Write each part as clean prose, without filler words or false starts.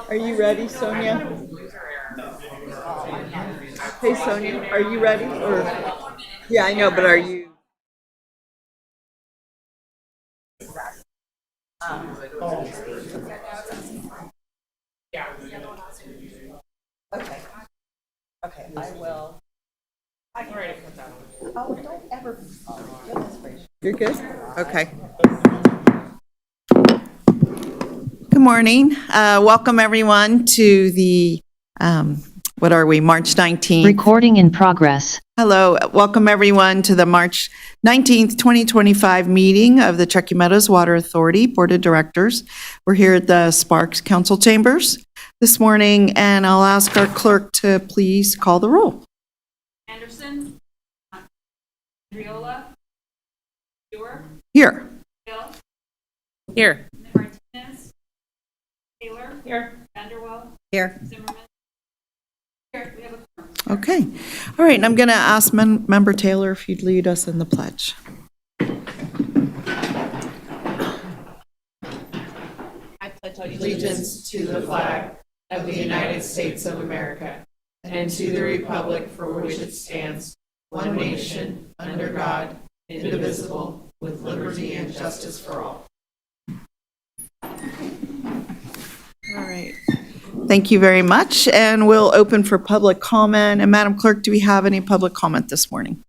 Are you ready, Sonia? Hey, Sonia, are you ready? Or yeah, I know, but are you? Okay. Okay, I will. Oh, don't ever. Oh, goodness gracious. You're good? Okay. Good morning. Welcome everyone to the, what are we, March 19th. Recording in progress. Hello, welcome everyone to the March 19th, 2025 meeting of the Truckee Meadows Water Authority Board of Directors. We're here at the Sparks Council Chambers this morning, and I'll ask our clerk to please call the roll. Anderson, Andriola, Stewart, Here. Hill, Here. Martinez, Taylor, here, Vanderwell, Here. Zimmerman. Here, we have a quorum. Okay. All right, and I'm going to ask Member Taylor if you'd lead us in the pledge. I pledge allegiance to the flag of the United States of America and to the republic for which it stands, one nation, under God, indivisible, with liberty and justice for all. All right. Thank you very much, and we'll open for public comment. And Madam Clerk, do we have any public comment this morning?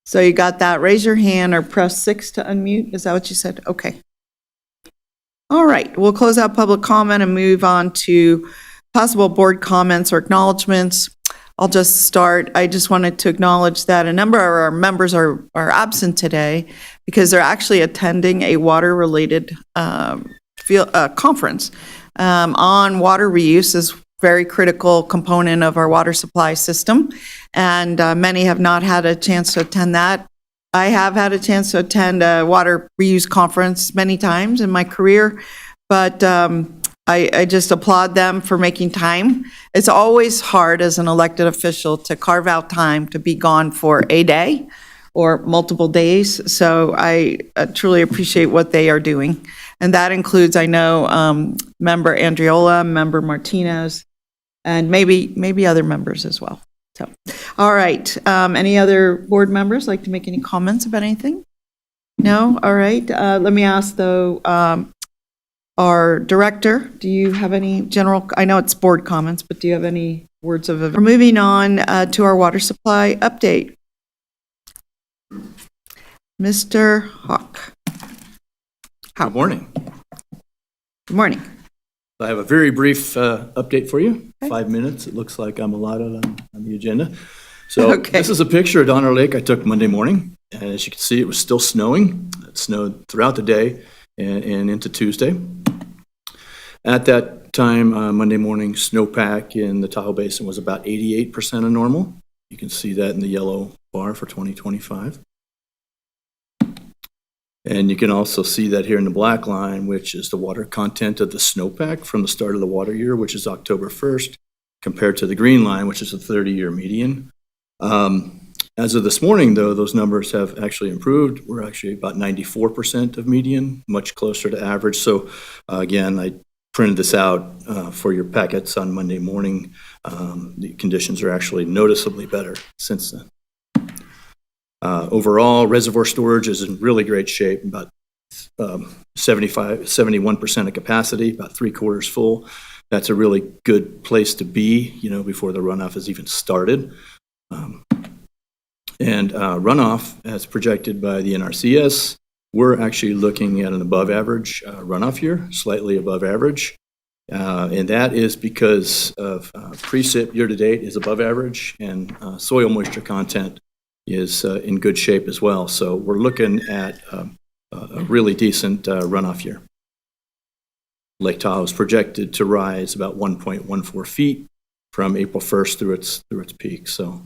So you got that? Raise your hand or press 6 to unmute. Is that what you said? Okay. All right. We'll close out public comment and move on to possible board comments or acknowledgements. I'll just start. I just wanted to acknowledge that a number of our members are absent today because they're actually attending a water-related conference on water reuse is very critical component of our water supply system, and many have not had a chance to attend that. I have had a chance to attend a water reuse conference many times in my career, but I just applaud them for making time. It's always hard as an elected official to carve out time to be gone for a day or multiple days, so I truly appreciate what they are doing. And that includes, I know, Member Andriola, Member Martinez, and maybe other members as well. So, all right. Any other board members like to make any comments about anything? No? All right. Let me ask, though, our director, do you have any general, I know it's board comments, but do you have any words of, we're moving on to our water supply update. Mr. Hawk. Good morning. Good morning. I have a very brief update for you. 5 minutes, it looks like I'm allotted on the agenda. So This is a picture of Donner Lake I took Monday morning. And as you can see, it was still snowing. It snowed throughout the day and into Tuesday. At that time, Monday morning, snowpack in the Tahoe Basin was about 88% of normal. You can see that in the yellow bar for 2025. And you can also see that here in the black line, which is the water content of the snowpack from the start of the water year, which is October 1st, compared to the green line, which is the 30-year median. As of this morning, though, those numbers have actually improved. We're actually about 94% of median, much closer to average. So again, I printed this out for your packets on Monday morning. The conditions are actually noticeably better since then. Overall, reservoir storage is in really great shape, about 71% of capacity, about 3/4 full. That's a really good place to be, before the runoff has even started. And runoff, as projected by the NRCS, we're actually looking at an above average runoff year, slightly above average. And that is because of precip year to date is above average, and soil moisture content is in good shape as well. So we're looking at a really decent runoff year. Lake Tahoe is projected to rise about 1.14 feet from April 1st through its peak. So,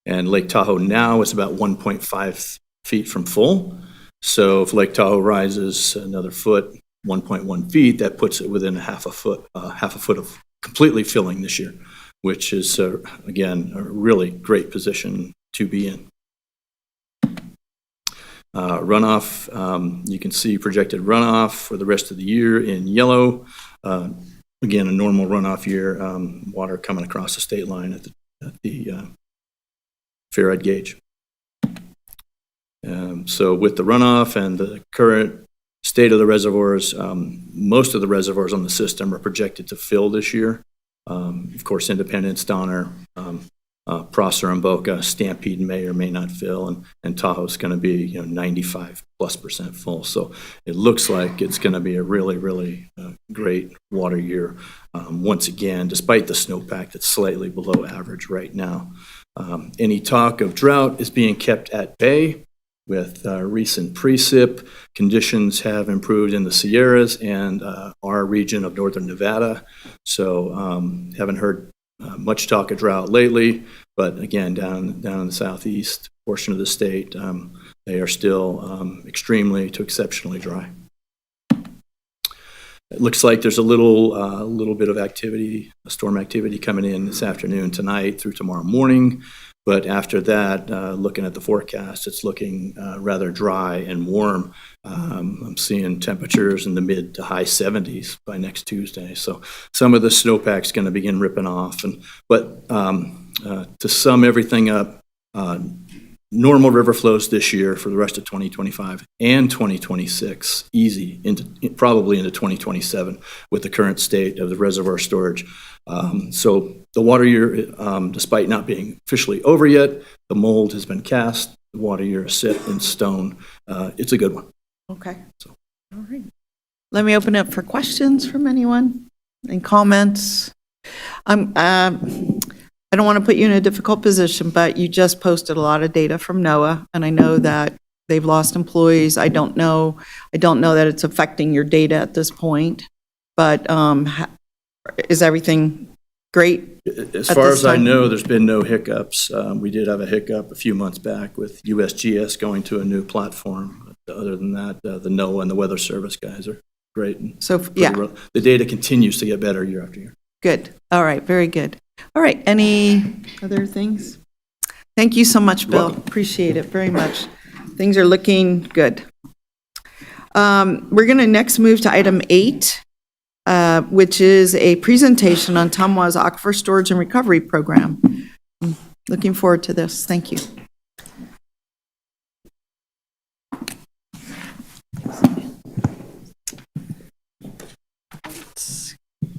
and Lake Tahoe now is about 1.5 feet from full. So if Lake Tahoe rises another foot, 1.1 feet, that puts it within half a foot of completely filling this year. which is, again, a really great position to be in. Runoff, you can see projected runoff for the rest of the year in yellow. Again, a normal runoff year, water coming across the state line at the Fair Ed gauge. So with the runoff and the current state of the reservoirs, most of the reservoirs on the system are projected to fill this year. Of course, Independence, Donner, Prosser and Boca, Stampede may or may not fill, and Tahoe's going to be 95+% full. So it looks like it's going to be a really, really great water year once again, despite the snowpack that's slightly below average right now. Any talk of drought is being kept at bay with recent precip. Conditions have improved in the Sierras and our region of northern Nevada. So haven't heard much talk of drought lately, but again, down in the southeast portion of the state, they are still extremely to exceptionally dry. It looks like there's a little bit of activity, storm activity coming in this afternoon, tonight through tomorrow morning. But after that, looking at the forecast, it's looking rather dry and warm. I'm seeing temperatures in the mid to high 70s by next Tuesday. So some of the snowpack's going to begin ripping off. But to sum everything up, normal river flows this year for the rest of 2025 and 2026, easy probably into 2027 with the current state of the reservoir storage. So the water year, despite not being officially over yet, the mold has been cast, the water year is set in stone. It's a good one. Okay. So. All right. Let me open up for questions from anyone and comments. I don't want to put you in a difficult position, but you just posted a lot of data from NOAA, and I know that they've lost employees. I don't know that it's affecting your data at this point, but is everything great? As far as I know, there's been no hiccups. We did have a hiccup a few months back with USGS going to a new platform. But other than that, the NOAA and the Weather Service guys are great. And so, yeah. The data continues to get better year after year. Good. All right. Very good. All right. Any other things? Thank you so much, Bill. Welcome. Appreciate it very much. Things are looking good. We're going to next move to item 8, which is a presentation on TMWA's Aquifer Storage and Recovery Program. Looking forward to this. Thank you.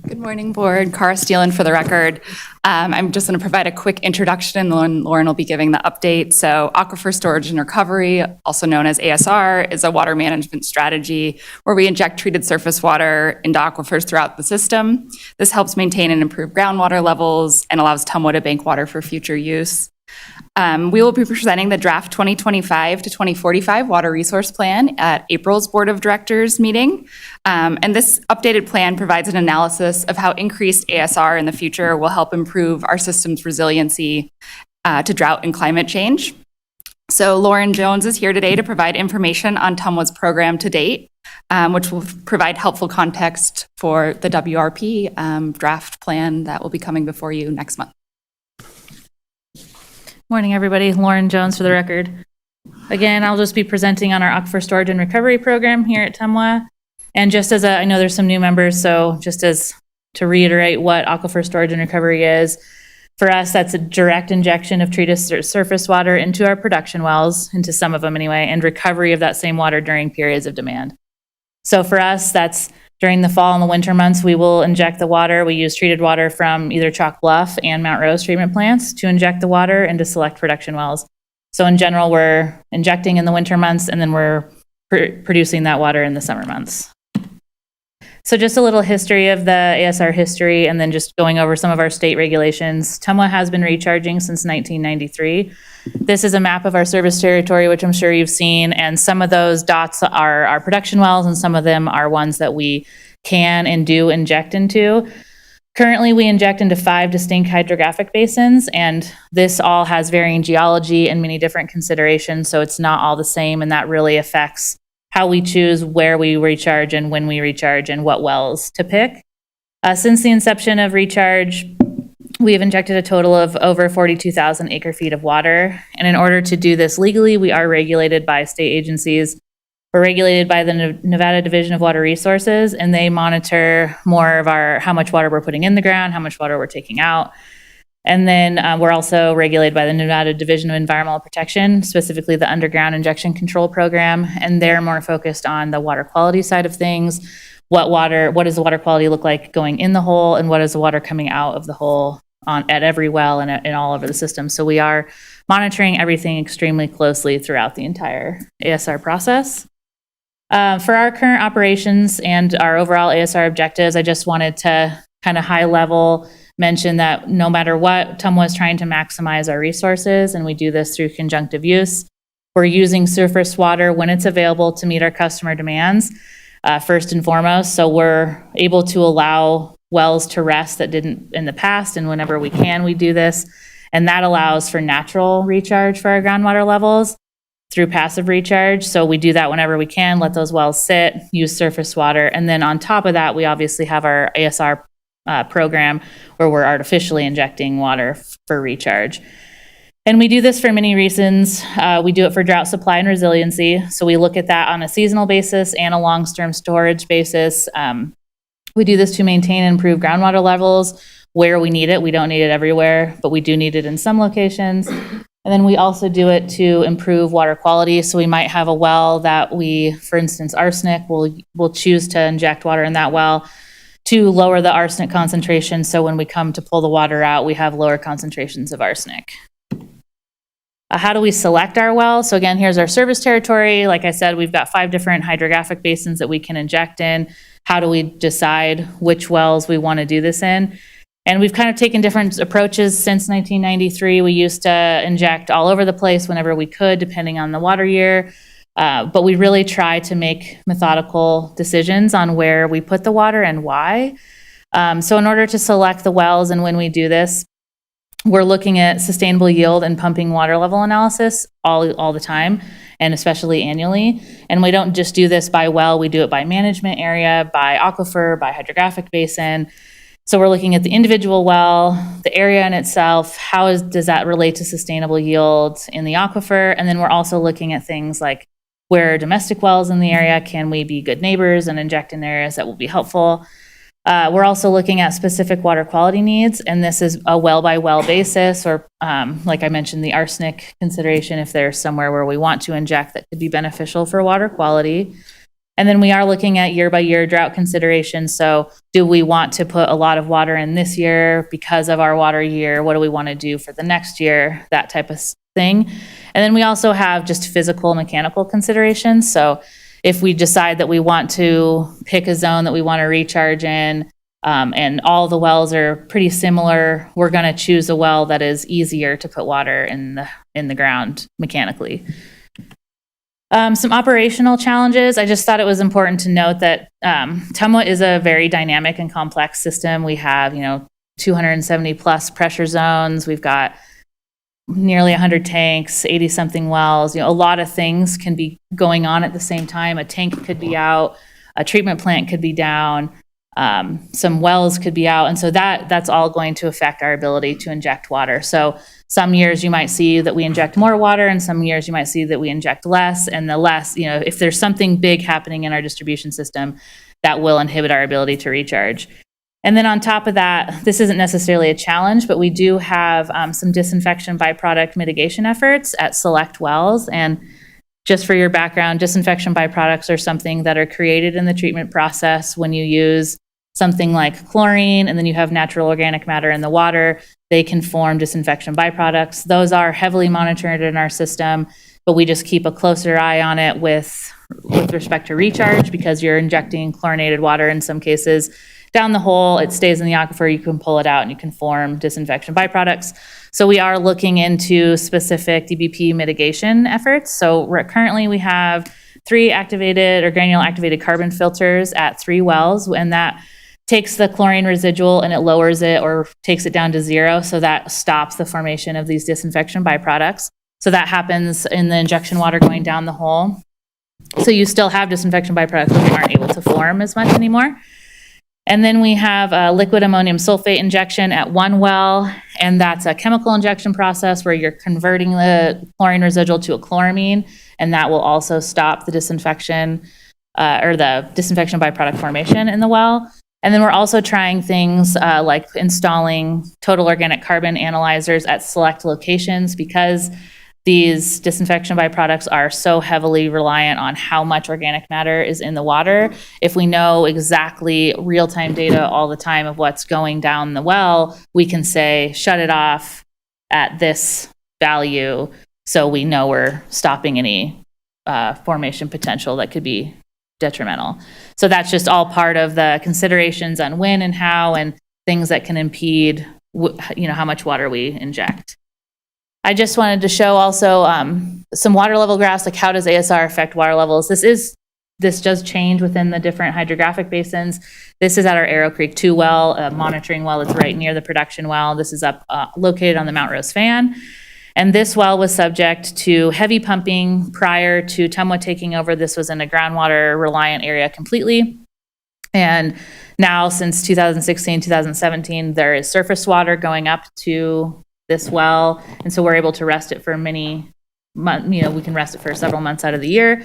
Good morning, Board. Cara Steelan for the record. I'm just going to provide a quick introduction, and then Lauren will be giving the update. So Aquifer Storage and Recovery, also known as ASR, is a water management strategy where we inject treated surface water into aquifers throughout the system. This helps maintain and improve groundwater levels and allows TMWA to bank water for future use. We will be presenting the draft 2025 to 2045 Water Resource Plan at April's Board of Directors meeting. And this updated plan provides an analysis of how increased ASR in the future will help improve our system's resiliency to drought and climate change. So Lauren Jones is here today to provide information on TMWA's program to date, which will provide helpful context for the WRP draft plan that will be coming before you next month. Morning, everybody. Lauren Jones for the record. Again, I'll just be presenting on our Aquifer Storage and Recovery Program here at TMWA. And just as I know there's some new members, so just as to reiterate what Aquifer Storage and Recovery is, for us, that's a direct injection of treated surface water into our production wells, into some of them anyway, and recovery of that same water during periods of demand. So for us, that's during the fall and the winter months, we will inject the water. We use treated water from either Chalk Bluff and Mount Rose treatment plants to inject the water into select production wells. So in general, we're injecting in the winter months, and then we're producing that water in the summer months. So just a little history of the ASR history, and then just going over some of our state regulations. TMWA has been recharging since 1993. This is a map of our service territory, which I'm sure you've seen, and some of those dots are our production wells, and some of them are ones that we can and do inject into. Currently, we inject into 5 distinct hydrographic basins, and this all has varying geology and many different considerations, so it's not all the same, and that really affects how we choose where we recharge and when we recharge and what wells to pick. Since the inception of recharge, We have injected a total of over 42,000 acre feet of water. And in order to do this legally, we are regulated by state agencies. We're regulated by the Nevada Division of Water Resources, and they monitor more of how much water we're putting in the ground, how much water we're taking out. And then we're also regulated by the Nevada Division of Environmental Protection, specifically the Underground Injection Control Program, and they're more focused on the water quality side of things. What does the water quality look like going in the hole, and what is the water coming out of the hole at every well and all over the system. So we are monitoring everything extremely closely throughout the entire ASR process. For our current operations and our overall ASR objectives, I just wanted to kind of high level mention that no matter what, TMWA is trying to maximize our resources, and we do this through conjunctive use. We're using surface water when it's available to meet our customer demands, first and foremost. So we're able to allow wells to rest that didn't in the past, and whenever we can, we do this. And that allows for natural recharge for our groundwater levels through passive recharge. So we do that whenever we can, let those wells sit, use surface water. And then on top of that, we obviously have our ASR program where we're artificially injecting water for recharge. And we do this for many reasons. We do it for drought supply and resiliency. So we look at that on a seasonal basis and a long-term storage basis. We do this to maintain and improve groundwater levels where we need it. We don't need it everywhere, but we do need it in some locations. And then we also do it to improve water quality. So we might have a well that for instance, arsenic, we'll choose to inject water in that well to lower the arsenic concentration. So when we come to pull the water out, we have lower concentrations of arsenic. How do we select our well? So again, here's our service territory. Like I said, we've got 5 different hydrographic basins that we can inject in. How do we decide which wells we want to do this in? And we've kind of taken different approaches since 1993. We used to inject all over the place whenever we could, depending on the water year. But we really try to make methodical decisions on where we put the water and why. So in order to select the wells and when we do this, we're looking at sustainable yield and pumping water level analysis all the time, and especially annually. And we don't just do this by well, we do it by management area, by aquifer, by hydrographic basin. So we're looking at the individual well, the area in itself, does that relate to sustainable yield in the aquifer? And then we're also looking at things like where are domestic wells in the area, can we be good neighbors and inject in areas that will be helpful? We're also looking at specific water quality needs, and this is a well-by-well basis, or like I mentioned, the arsenic consideration, if there's somewhere where we want to inject that could be beneficial for water quality. And then we are looking at year-by-year drought considerations. So do we want to put a lot of water in this year because of our water year? What do we want to do for the next year? That type of thing. And then we also have just physical, mechanical considerations. So if we decide that we want to pick a zone that we want to recharge in, and all the wells are pretty similar, we're going to choose a well that is easier to put water in the ground mechanically. Some operational challenges. I just thought it was important to note that TMWA is a very dynamic and complex system. We have 270 plus pressure zones. We've got nearly 100 tanks, 80 something wells. A lot of things can be going on at the same time. A tank could be out, a treatment plant could be down, some wells could be out, and so that's all going to affect our ability to inject water. So some years you might see that we inject more water, and some years you might see that we inject less, and the less, if there's something big happening in our distribution system, that will inhibit our ability to recharge. And then on top of that, this isn't necessarily a challenge, but we do have some disinfection byproduct mitigation efforts at select wells. And just for your background, disinfection byproducts are something that are created in the treatment process when you use something like chlorine and then you have natural organic matter in the water. They can form disinfection byproducts. Those are heavily monitored in our system, but we just keep a closer eye on it with respect to recharge, because you're injecting chlorinated water in some cases down the hole, it stays in the aquifer, you can pull it out and you can form disinfection byproducts. So we are looking into specific DBP mitigation efforts. So currently we have 3 activated or granule activated carbon filters at 3 wells, and that takes the chlorine residual and it lowers it or takes it down to 0. So that stops the formation of these disinfection byproducts. So that happens in the injection water going down the hole. So you still have disinfection byproducts, but they aren't able to form as much anymore. And then we have a liquid ammonium sulfate injection at one well, and that's a chemical injection process where you're converting the chlorine residual to a chloramine, and that will also stop the disinfection or the disinfection byproduct formation in the well. And then we're also trying things like installing total organic carbon analyzers at select locations, because these disinfection byproducts are so heavily reliant on how much organic matter is in the water. If we know exactly real-time data all the time of what's going down the well, we can say, shut it off at this value, so we know we're stopping any formation potential that could be detrimental. So that's just all part of the considerations on when and how, and things that can impede, how much water we inject. I just wanted to show also some water level graphs, like how does ASR affect water levels? This does change within the different hydrographic basins. This is at our Arrow Creek 2 well, a monitoring well that's right near the production well. This is up located on the Mount Rose fan. And this well was subject to heavy pumping prior to TMWA taking over. This was in a groundwater reliant area completely. And now, since 2016, 2017, there is surface water going up to this well. And so we're able to rest it for many months, we can rest it for several months out of the year.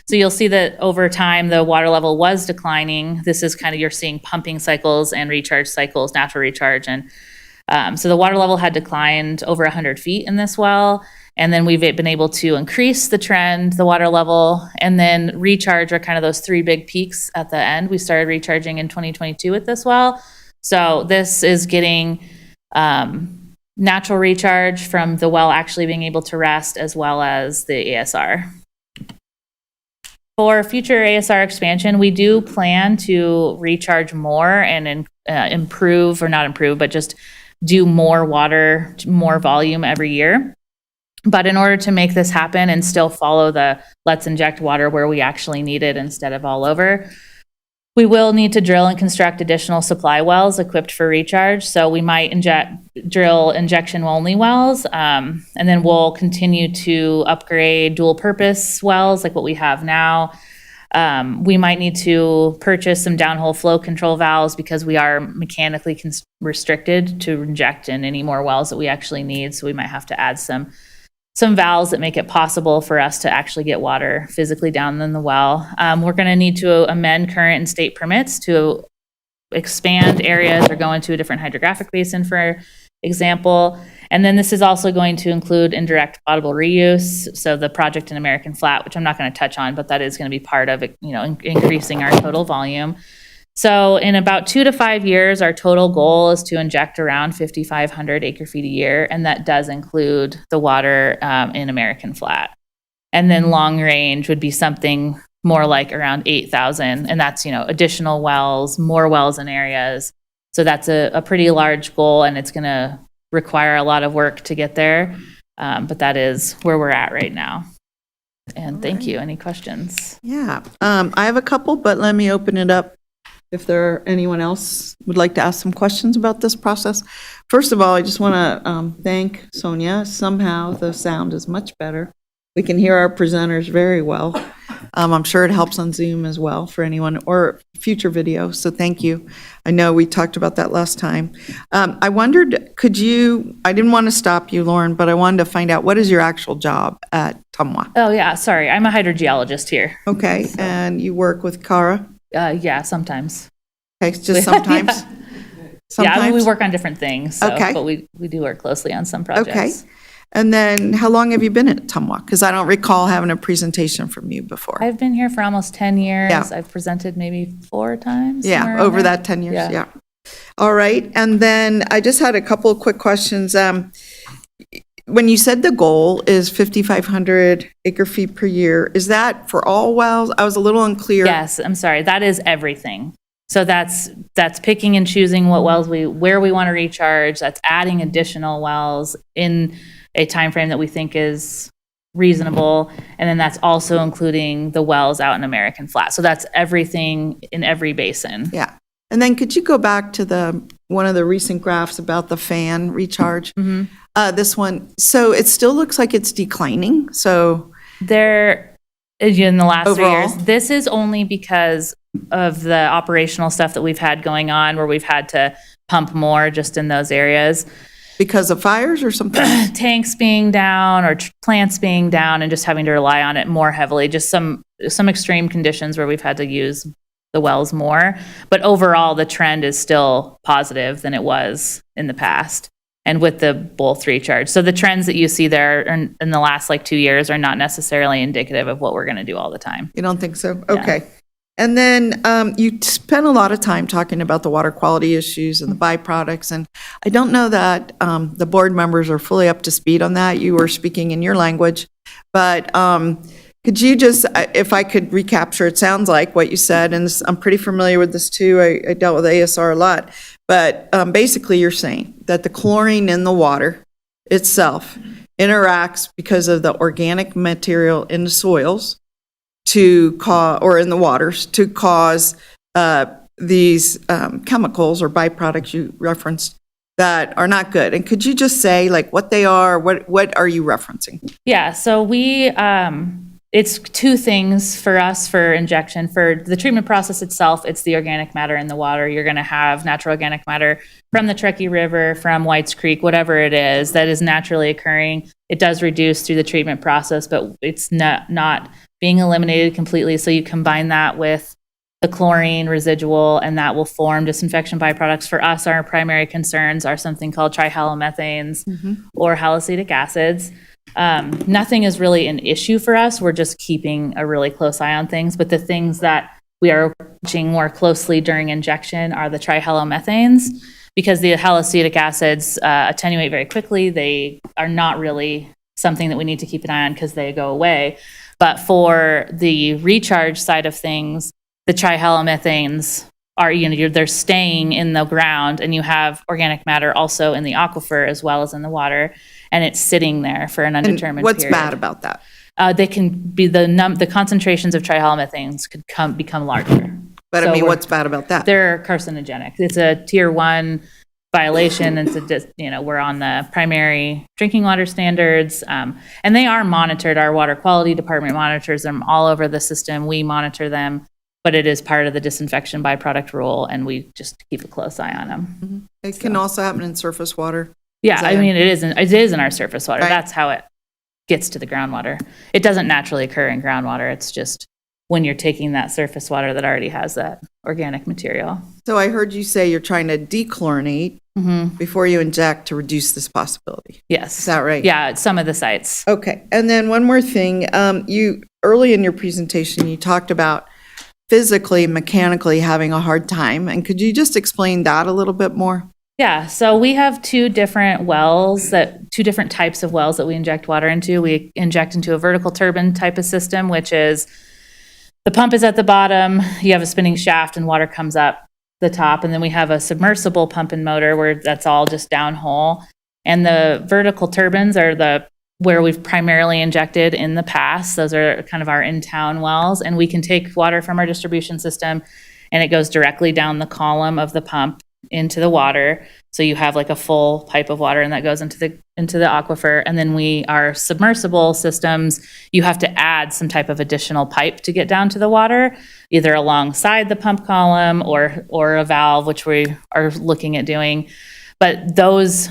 So you'll see that over time, the water level was declining. This is kind of, you're seeing pumping cycles and recharge cycles, natural recharge. And so the water level had declined over 100 feet in this well. And then we've been able to increase the trend, the water level, and then recharge are kind of those three big peaks at the end. We started recharging in 2022 with this well. So this is getting natural recharge from the well actually being able to rest, as well as the ASR. For future ASR expansion, we do plan to recharge more and improve, or not improve, but just do more water, more volume every year. But in order to make this happen and still follow the let's inject water where we actually need it instead of all over, we will need to drill and construct additional supply wells equipped for recharge. So we might drill injection-only wells, and then we'll continue to upgrade dual-purpose wells like what we have now. We might need to purchase some downhole flow control valves, because we are mechanically restricted to inject in any more wells that we actually need. So we might have to add some valves that make it possible for us to actually get water physically down in the well. We're going to need to amend current and state permits to expand areas or go into a different hydrographic basin, for example. And then this is also going to include indirect potable reuse. So the project in American Flat, which I'm not going to touch on, but that is going to be part of it, increasing our total volume. So in about 2 to 5 years, our total goal is to inject around 5,500 acre feet a year, and that does include the water in American Flat. And then long range would be something more like around 8,000, and that's additional wells, more wells in areas. So that's a pretty large goal, and it's going to require a lot of work to get there, but that is where we're at right now. And thank you. Any questions? Yeah, I have a couple, but let me open it up if anyone else would like to ask some questions about this process. First of all, I just want to thank Sonia. Somehow the sound is much better. We can hear our presenters very well. I'm sure it helps on Zoom as well for anyone, or future video, so thank you. I know we talked about that last time. I wondered, I didn't want to stop you, Lauren, but I wanted to find out, what is your actual job at TMWA? Oh yeah, sorry. I'm a hydrogeologist here. Okay, and you work with Cara? Yeah, sometimes. Okay, just sometimes? Yeah. Sometimes? Yeah, we work on different things, so, Okay. but we do work closely on some projects. Okay. And then how long have you been at TMWA? Because I don't recall having a presentation from you before. I've been here for almost 10 years. Yeah. I've presented maybe 4 times. Yeah, somewhere over around there. that 10 years, Yeah. yeah. All right, and then I just had a couple of quick questions. When you said the goal is 5,500 acre feet per year, is that for all wells? I was a little unclear. Yes, I'm sorry. That is everything. So that's picking and choosing what wells where we want to recharge. That's adding additional wells in a time frame that we think is reasonable, and then that's also including the wells out in American Flat. So that's everything in every basin. Yeah. And then could you go back to one of the recent graphs about the fan recharge? Mm-hmm. This one. So it still looks like it's declining. So There, in the last Overall? 3 years, this is only because of the operational stuff that we've had going on where we've had to pump more just in those areas. Because of fires or something? Tanks being down or plants being down and just having to rely on it more heavily. Just some extreme conditions where we've had to use the wells more. But overall, the trend is still positive than it was in the past. And with the both recharge. So the trends that you see there in the last 2 years are not necessarily indicative of what we're going to do all the time. You don't think so? Okay. And then you spent a lot of time talking about the water quality issues and the byproducts, and I don't know that the board members are fully up to speed on that. You were speaking in your language, but could you just, if I could recapture, it sounds like what you said, and I'm pretty familiar with this too. I dealt with ASR a lot, but basically you're saying that the chlorine in the water itself interacts because of the organic material in the soils to cause, or in the waters, to cause these chemicals or byproducts you referenced that are not good. And could you just say what they are? What are you referencing? Yeah, so we, it's two things for us for injection. For the treatment process itself, it's the organic matter in the water. You're going to have natural organic matter from the Truckee River, from Whites Creek, whatever it is that is naturally occurring. It does reduce through the treatment process, but it's not being eliminated completely. So you combine that with the chlorine residual, and that will form disinfection byproducts. For us, our primary concerns are something called trihalomethanes or haloacetic acids. Nothing is really an issue for us. We're just keeping a really close eye on things. But the things that we are watching more closely during injection are the trihalomethanes, because the haloacetic acids attenuate very quickly. They are not really something that we need to keep an eye on because they go away. But for the recharge side of things, the trihalomethanes are, they're staying in the ground, and you have organic matter also in the aquifer as well as in the water, and it's sitting there for an undetermined What's period. bad about that? They can be the concentrations of trihalomethanes could become larger. But So I mean, we're- what's bad about that? They're carcinogenic. It's a tier 1 violation. We're on the primary drinking water standards, and they are monitored. Our water quality department monitors them all over the system. We monitor them, but it is part of the disinfection byproduct rule, and we just keep a close eye on them. It can also happen in surface water. Yeah, Is that- I mean, it is in our surface water. Right. That's how it gets to the groundwater. It doesn't naturally occur in groundwater. It's just when you're taking that surface water that already has that organic material. So I heard you say you're trying to dechlorinate before you inject to reduce this possibility. Yes. Is that right? Yeah, at some of the sites. Okay. And then one more thing. You early in your presentation, you talked about physically, mechanically having a hard time. And could you just explain that a little bit more? Yeah, so we have two different types of wells that we inject water into. We inject into a vertical turbine type of system, which is the pump is at the bottom, you have a spinning shaft and water comes up the top. And then we have a submersible pump and motor where that's all just downhole. And the vertical turbines are where we've primarily injected in the past. Those are kind of our in-town wells. And we can take water from our distribution system and it goes directly down the column of the pump into the water. So you have a full pipe of water and that goes into the aquifer. And then our submersible systems, you have to add some type of additional pipe to get down to the water, either alongside the pump column or a valve, which we are looking at doing. But those,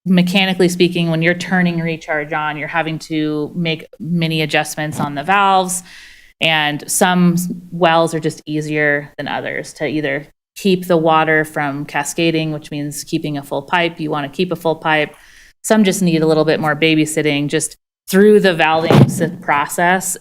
mechanically speaking, when you're turning recharge on, you're having to make many adjustments on the valves. And some wells are just easier than others to either keep the water from cascading, which means keeping a full pipe. You want to keep a full pipe. Some just need a little bit more babysitting just through the valving process.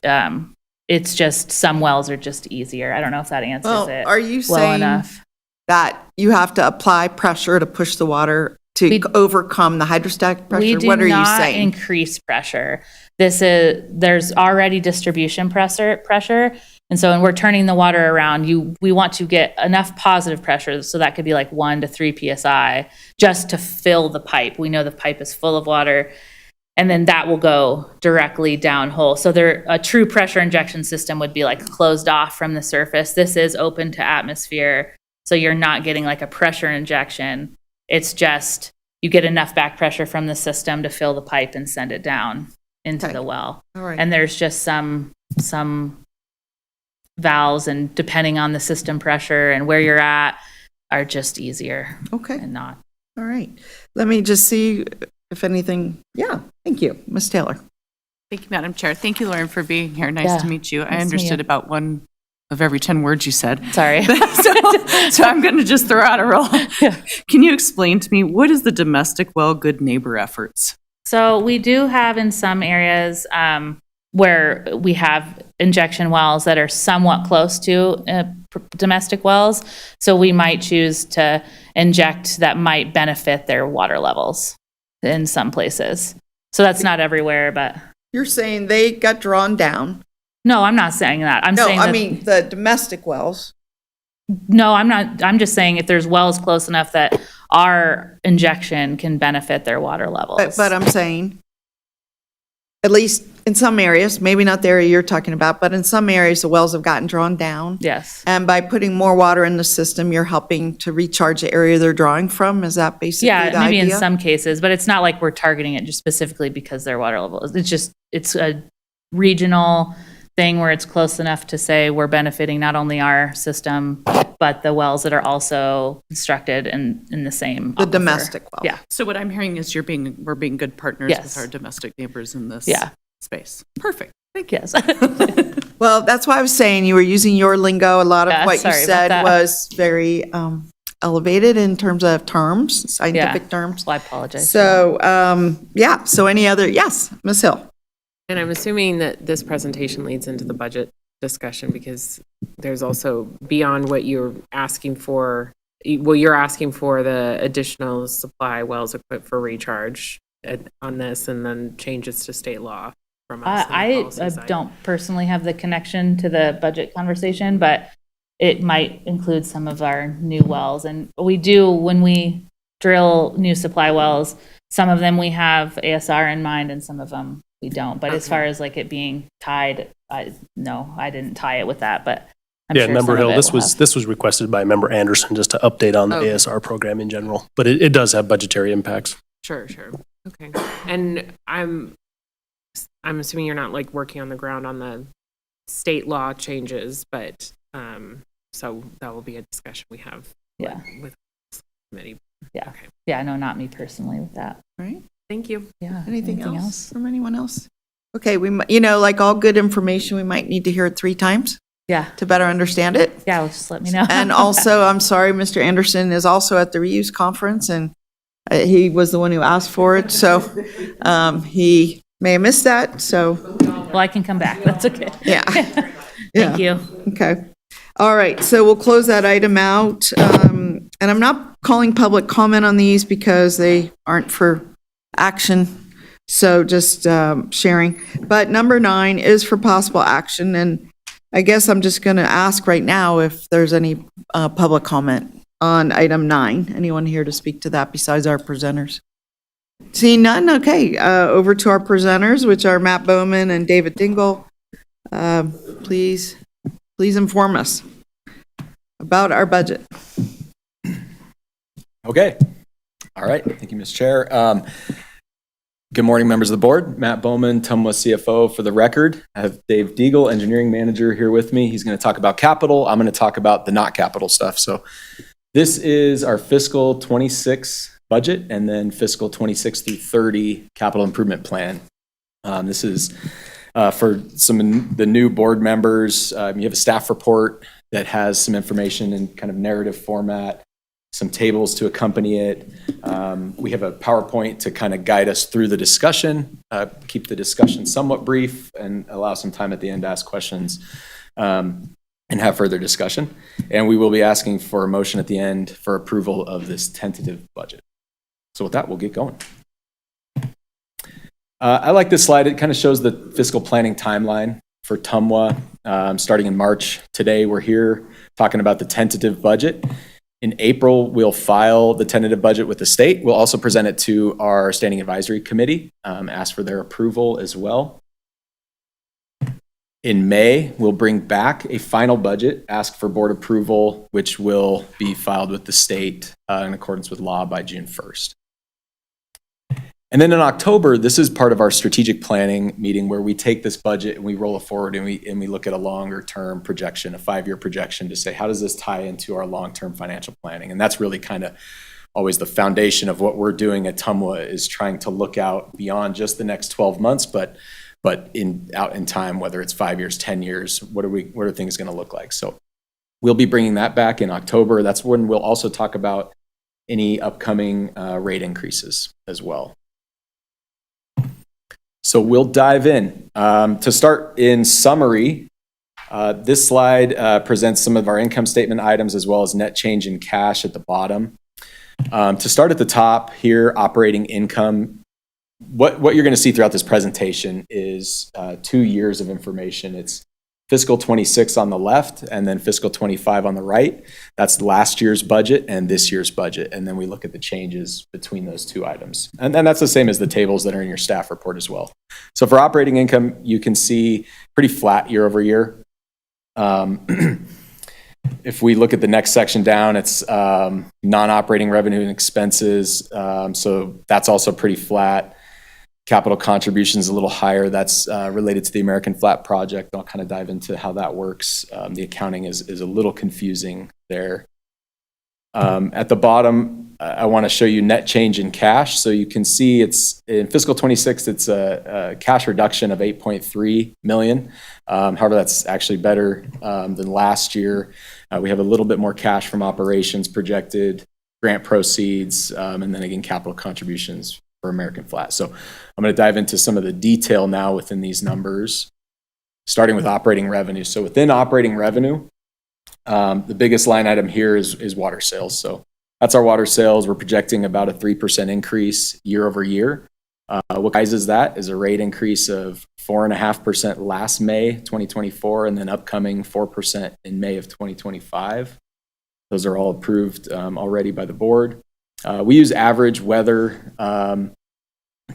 It's just some wells are just easier. I don't know if that answers Well, it are you well saying enough. that you have to apply pressure to push the water to overcome the hydrostatic pressure? We do What are you not saying? increase pressure. There's already distribution pressure. And so when we're turning the water around, we want to get enough positive pressure. So that could be 1 to 3 PSI just to fill the pipe. We know the pipe is full of water, and then that will go directly downhole. So a true pressure injection system would be closed off from the surface. This is open to atmosphere. So you're not getting a pressure injection. It's just you get enough back pressure from the system to fill the pipe and send it down into Okay. the well. All right. And there's just some valves, and depending on the system pressure and where you're at, are just easier Okay, and not. all right. Let me just see if anything, yeah, thank you. Ms. Taylor. Thank you, Madam Chair. Thank you, Lauren, for being here. Nice Yeah, to meet you. nice I to meet understood you. about 1 of every 10 words you said. Sorry. So I'm going to just throw out a roll. Can you explain to me, what is the domestic well good neighbor efforts? So we do have in some areas where we have injection wells that are somewhat close to domestic wells. So we might choose to inject that might benefit their water levels in some places. So that's not everywhere, but You're saying they got drawn down. no, I'm not saying that. I'm No, saying I that, mean, the domestic wells. no, I'm not. I'm just saying if there's wells close enough that our injection can benefit their water levels. But I'm saying, at least in some areas, maybe not the area you're talking about, but in some areas, the wells have gotten drawn down. yes. And by putting more water in the system, you're helping to recharge the area they're drawing from? Is that basically the idea? Yeah, maybe in some cases, but it's not like we're targeting it just specifically because their water level is. It's a regional thing where it's close enough to say we're benefiting not only our system, but the wells that are also constructed in the same The aquifer. domestic well. Yeah. So what I'm hearing is we're being good partners Yes. with our domestic neighbors in this Yeah. space. Perfect. Yes. Well, that's why I was saying you were using your lingo. A lot of Yeah, what you sorry about said that. was very elevated in terms of terms, scientific terms. Well, I apologize. So, yeah, so any other, yes, Ms. Hill? And I'm assuming that this presentation leads into the budget discussion because there's also beyond what you're asking for, well, you're asking for the additional supply wells equipped for recharge on this and then changes to state law from us. on the I policy side. don't personally have the connection to the budget conversation, but it might include some of our new wells. And we do, when we drill new supply wells, some of them we have ASR in mind and some of them we don't. But as Okay. far as like it being tied, no, I didn't tie it with that, but I'm Yeah, sure Member some of Hill, it this will was have. this was requested by Member Anderson, just to update on the Okay. ASR program in general. But it does have budgetary impacts. Sure. Okay. And I'm assuming you're not like working on the ground on the state law changes, but so that will be a discussion we have Yeah. with the committee. Yeah. Okay. Yeah, no, not me personally with that. Right? Thank you. Yeah. Anything else from anyone else? Okay, like all good information, we might need to hear it 3 times Yeah. to better understand it. Yeah, well, just let me know. And also, I'm sorry, Mr. Anderson is also at the reuse conference, and he was the one who asked for it, so he may have missed that, so, Well, I can come back. That's okay. yeah. Thank you. Okay. All right, so we'll close that item out. And I'm not calling public comment on these because they aren't for action, so just sharing. But number 9 is for possible action, and I guess I'm just going to ask right now if there's any public comment on item 9. Anyone here to speak to that besides our presenters? Seeing none, okay. Over to our presenters, which are Matt Bowman and David Dingle. Please inform us about our budget. Okay. All right. Thank you, Ms. Chair. Good morning, members of the board. Matt Bowman, TMWA CFO for the record. I have Dave Deagle, engineering manager, here with me. He's going to talk about capital. I'm going to talk about the not capital stuff. So this is our fiscal 26 budget and then fiscal 26 through 30 capital improvement plan. This is for some of the new board members. You have a staff report that has some information in kind of narrative format, some tables to accompany it. We have a PowerPoint to kind of guide us through the discussion, keep the discussion somewhat brief, and allow some time at the end to ask questions and have further discussion. And we will be asking for a motion at the end for approval of this tentative budget. So with that, we'll get going. I like this slide. It kind of shows the fiscal planning timeline for TMWA starting in March. Today, we're here talking about the tentative budget. In April, we'll file the tentative budget with the state. We'll also present it to our standing advisory committee, ask for their approval as well. In May, we'll bring back a final budget, ask for board approval, which will be filed with the state in accordance with law by June 1st. And then in October, this is part of our strategic planning meeting where we take this budget and we roll it forward and we look at a longer term projection, a 5-year projection to say, how does this tie into our long-term financial planning? And that's really kind of always the foundation of what we're doing at TMWA, is trying to look out beyond just the next 12 months, but out in time, whether it's 5 years, 10 years, what are things going to look like? So we'll be bringing that back in October. That's when we'll also talk about any upcoming rate increases as well. So we'll dive in. To start, in summary, this slide presents some of our income statement items as well as net change in cash at the bottom. To start at the top here, operating income, what you're going to see throughout this presentation is 2 years of information. It's fiscal 26 on the left and then fiscal 25 on the right. That's last year's budget and this year's budget. And then we look at the changes between those two items. And then that's the same as the tables that are in your staff report as well. So for operating income, you can see pretty flat year over year. If we look at the next section down, it's non-operating revenue and expenses. So that's also pretty flat. Capital contributions a little higher. That's related to the American Flat project. I'll kind of dive into how that works. The accounting is a little confusing there. At the bottom, I want to show you net change in cash. So you can see it's in fiscal 26, it's a cash reduction of $8.3 million. However, that's actually better than last year. We have a little bit more cash from operations projected, grant proceeds, and then again, capital contributions for American Flat. So I'm going to dive into some of the detail now within these numbers, starting with operating revenue. So within operating revenue, the biggest line item here is water sales. So that's our water sales. We're projecting about a 3% increase year over year. What rises that is a rate increase of 4.5% last May 2024, and then upcoming 4% in May of 2025. Those are all approved already by the board. We use average weather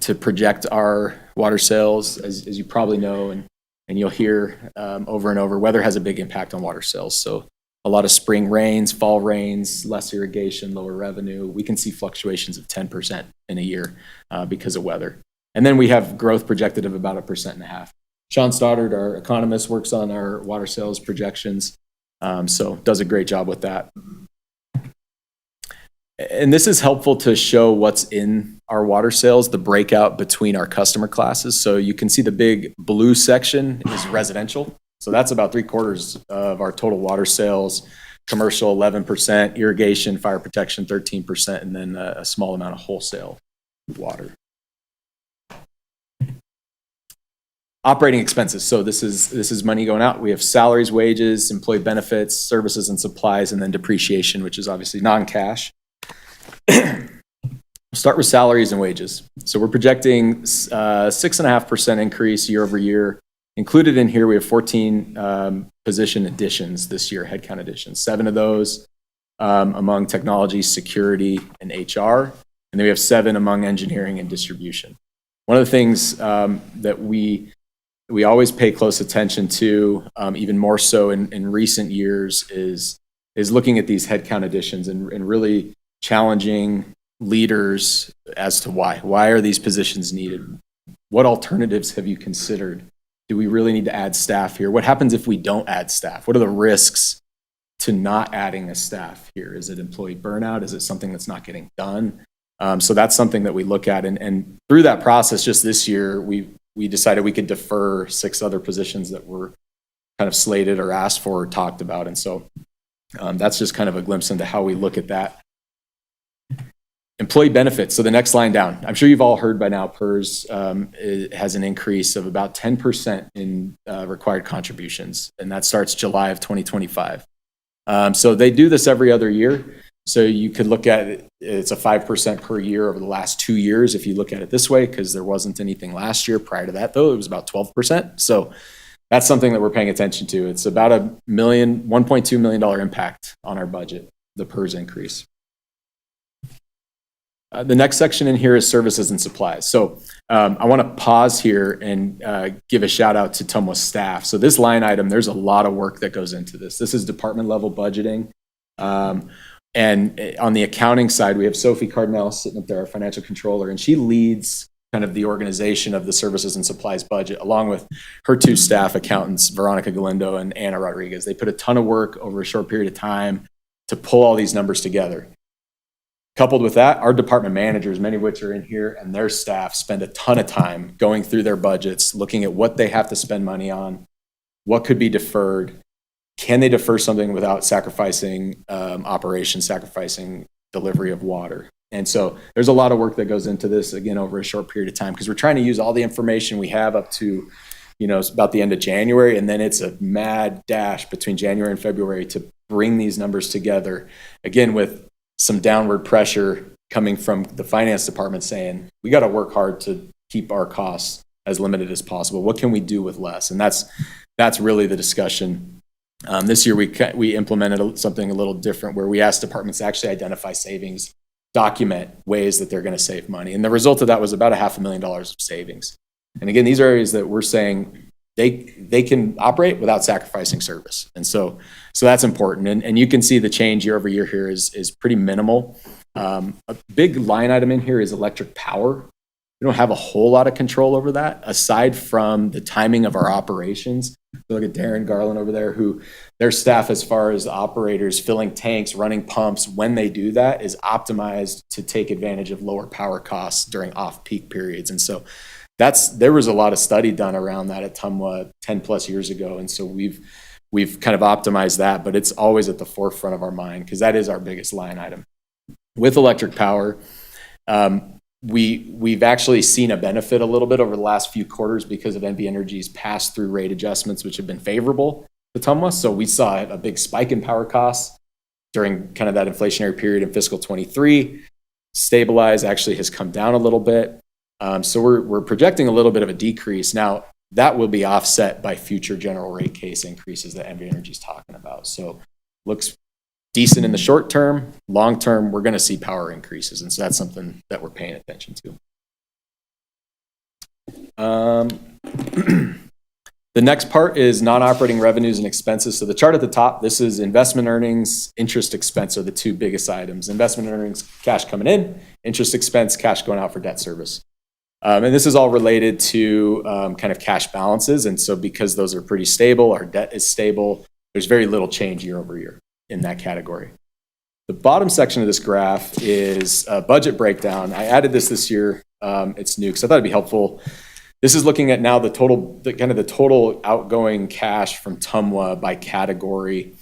to project our water sales, as you probably know, and you'll hear over and over, weather has a big impact on water sales. So a lot of spring rains, fall rains, less irrigation, lower revenue. We can see fluctuations of 10% in a year because of weather. And then we have growth projected of about 1.5%. Sean Stoddard, our economist, works on our water sales projections, so does a great job with that. And this is helpful to show what's in our water sales, the breakout between our customer classes. So you can see the big blue section is residential. So that's about 3/4 of our total water sales. Commercial, 11%, irrigation, fire protection, 13%, and then a small amount of wholesale water. Operating expenses. So this is money going out. We have salaries, wages, employee benefits, services and supplies, and then depreciation, which is obviously non-cash. We'll start with salaries and wages. So we're projecting 6.5% increase year over year. Included in here, we have 14 position additions this year, headcount additions. 7 of those among technology, security, and HR. And then we have 7 among engineering and distribution. One of the things that we always pay close attention to, even more so in recent years, is looking at these headcount additions and really challenging leaders as to why. Why are these positions needed? What alternatives have you considered? Do we really need to add staff here? What happens if we don't add staff? What are the risks to not adding a staff here? Is it employee burnout? Is it something that's not getting done? So that's something that we look at. And through that process, just this year, we decided we could defer 6 other positions that were kind of slated or asked for or talked about. And so that's just kind of a glimpse into how we look at that. Employee benefits. So the next line down, I'm sure you've all heard by now, PERS has an increase of about 10% in required contributions, and that starts July of 2025. So they do this every other year. So you could look at it, it's a 5% per year over the last 2 years if you look at it this way, because there wasn't anything last year. Prior to that, though, it was about 12%. So that's something that we're paying attention to. It's about $1.2 million impact on our budget, the PERS increase. The next section in here is services and supplies. So I want to pause here and give a shout out to TMWA staff. So this line item, there's a lot of work that goes into this. This is department level budgeting. And on the accounting side, we have Sophie Cardinal sitting up there, our financial controller, and she leads kind of the organization of the services and supplies budget, along with her two staff accountants, Veronica Galindo and Anna Rodriguez. They put a ton of work over a short period of time to pull all these numbers together. Coupled with that, our department managers, many of which are in here, and their staff spend a ton of time going through their budgets, looking at what they have to spend money on, what could be deferred. Can they defer something without sacrificing operations, sacrificing delivery of water? And so there's a lot of work that goes into this, again, over a short period of time, because we're trying to use all the information we have up to, about the end of January, and then it's a mad dash between January and February to bring these numbers together, again, with some downward pressure coming from the finance department saying, we got to work hard to keep our costs as limited as possible. What can we do with less? And that's really the discussion. This year, we implemented something a little different where we asked departments to actually identify savings, document ways that they're going to save money. And the result of that was about $500,000 of savings. And again, these are areas that we're saying they can operate without sacrificing service. And so that's important. And you can see the change year over year here is pretty minimal. A big line item in here is electric power. We don't have a whole lot of control over that, aside from the timing of our operations. Look at Darren Garland over there, who their staff, as far as operators filling tanks, running pumps, when they do that, is optimized to take advantage of lower power costs during off-peak periods. And so there was a lot of study done around that at TMWA 10 plus years ago. And so we've kind of optimized that, but it's always at the forefront of our mind because that is our biggest line item. With electric power, we've actually seen a benefit a little bit over the last few quarters because of NV Energy's pass-through rate adjustments, which have been favorable to TMWA. So we saw a big spike in power costs during kind of that inflationary period in fiscal 23. Stabilize actually has come down a little bit. So we're projecting a little bit of a decrease. Now, that will be offset by future general rate case increases that NV Energy is talking about. So looks decent in the short term. Long term, we're going to see power increases. And so that's something that we're paying attention to. The next part is non-operating revenues and expenses. So the chart at the top, this is investment earnings, interest expense are the two biggest items. Investment earnings, cash coming in, interest expense, cash going out for debt service. And this is all related to kind of cash balances. And so because those are pretty stable, our debt is stable, there's very little change year over year in that category. The bottom section of this graph is a budget breakdown. I added this year. It's new because I thought it'd be helpful. This is looking at now the total outgoing cash from TMWA by category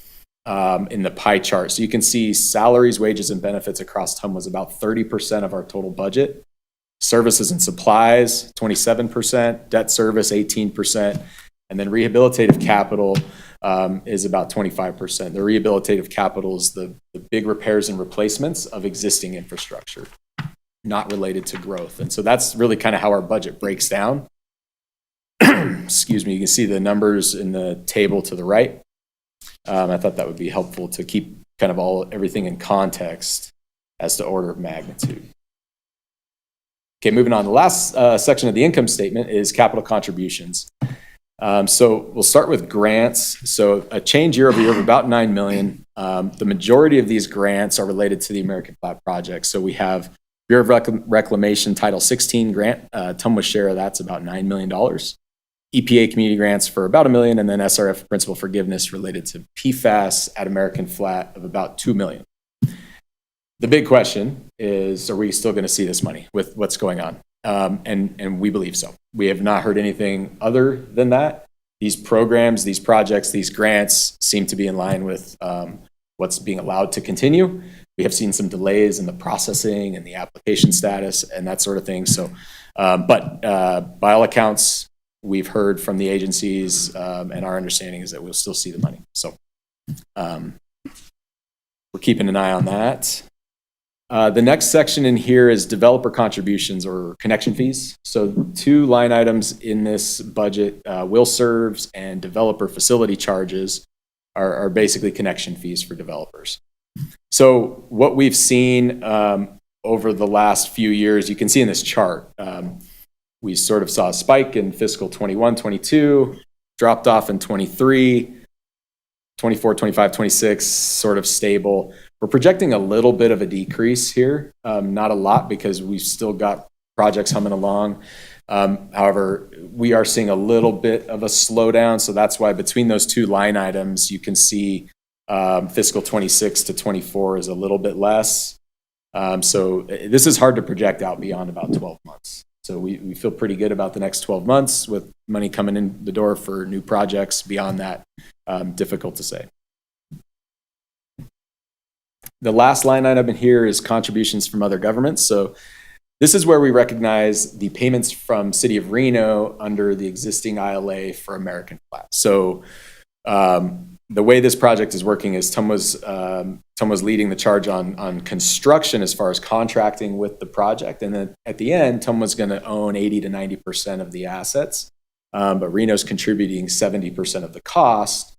in the pie chart. So you can see salaries, wages, and benefits across TMWA is about 30% of our total budget. Services and supplies, 27%, debt service, 18%, and then rehabilitative capital is about 25%. The rehabilitative capital is the big repairs and replacements of existing infrastructure, not related to growth. And so that's really kind of how our budget breaks down. Excuse me, you can see the numbers in the table to the right. I thought that would be helpful to keep kind of everything in context as to order of magnitude. Okay, moving on. The last section of the income statement is capital contributions. So we'll start with grants. So a change year over year of about $9 million. The majority of these grants are related to the American Flat Project. So we have Bureau of Reclamation Title 16 grant. TMWA's share of that's about $9 million. EPA community grants for about $1 million, and then SRF principal forgiveness related to PFAS at American Flat of about $2 million. The big question is, are we still going to see this money with what's going on? And we believe so. We have not heard anything other than that. These programs, these projects, these grants seem to be in line with what's being allowed to continue. We have seen some delays in the processing and the application status and that sort of thing. So, but by all accounts, we've heard from the agencies and our understanding is that we'll still see the money. So we're keeping an eye on that. The next section in here is developer contributions or connection fees. So two line items in this budget, will serves and developer facility charges are basically connection fees for developers. So what we've seen over the last few years, you can see in this chart, we sort of saw a spike in fiscal 21, 22, dropped off in 23, 24, 25, 26, sort of stable. We're projecting a little bit of a decrease here, not a lot because we've still got projects humming along. However, we are seeing a little bit of a slowdown, so that's why between those two line items, you can see fiscal 26 to 24 is a little bit less. So this is hard to project out beyond about 12 months. So we feel pretty good about the next 12 months with money coming in the door for new projects. Beyond that, difficult to say. The last line item in here is contributions from other governments. So this is where we recognize the payments from City of Reno under the existing ILA for American Flat. So the way this project is working is TMWA's leading the charge on construction as far as contracting with the project. And then at the end, TMWA's going to own 80 to 90% of the assets. But Reno's contributing 70% of the cost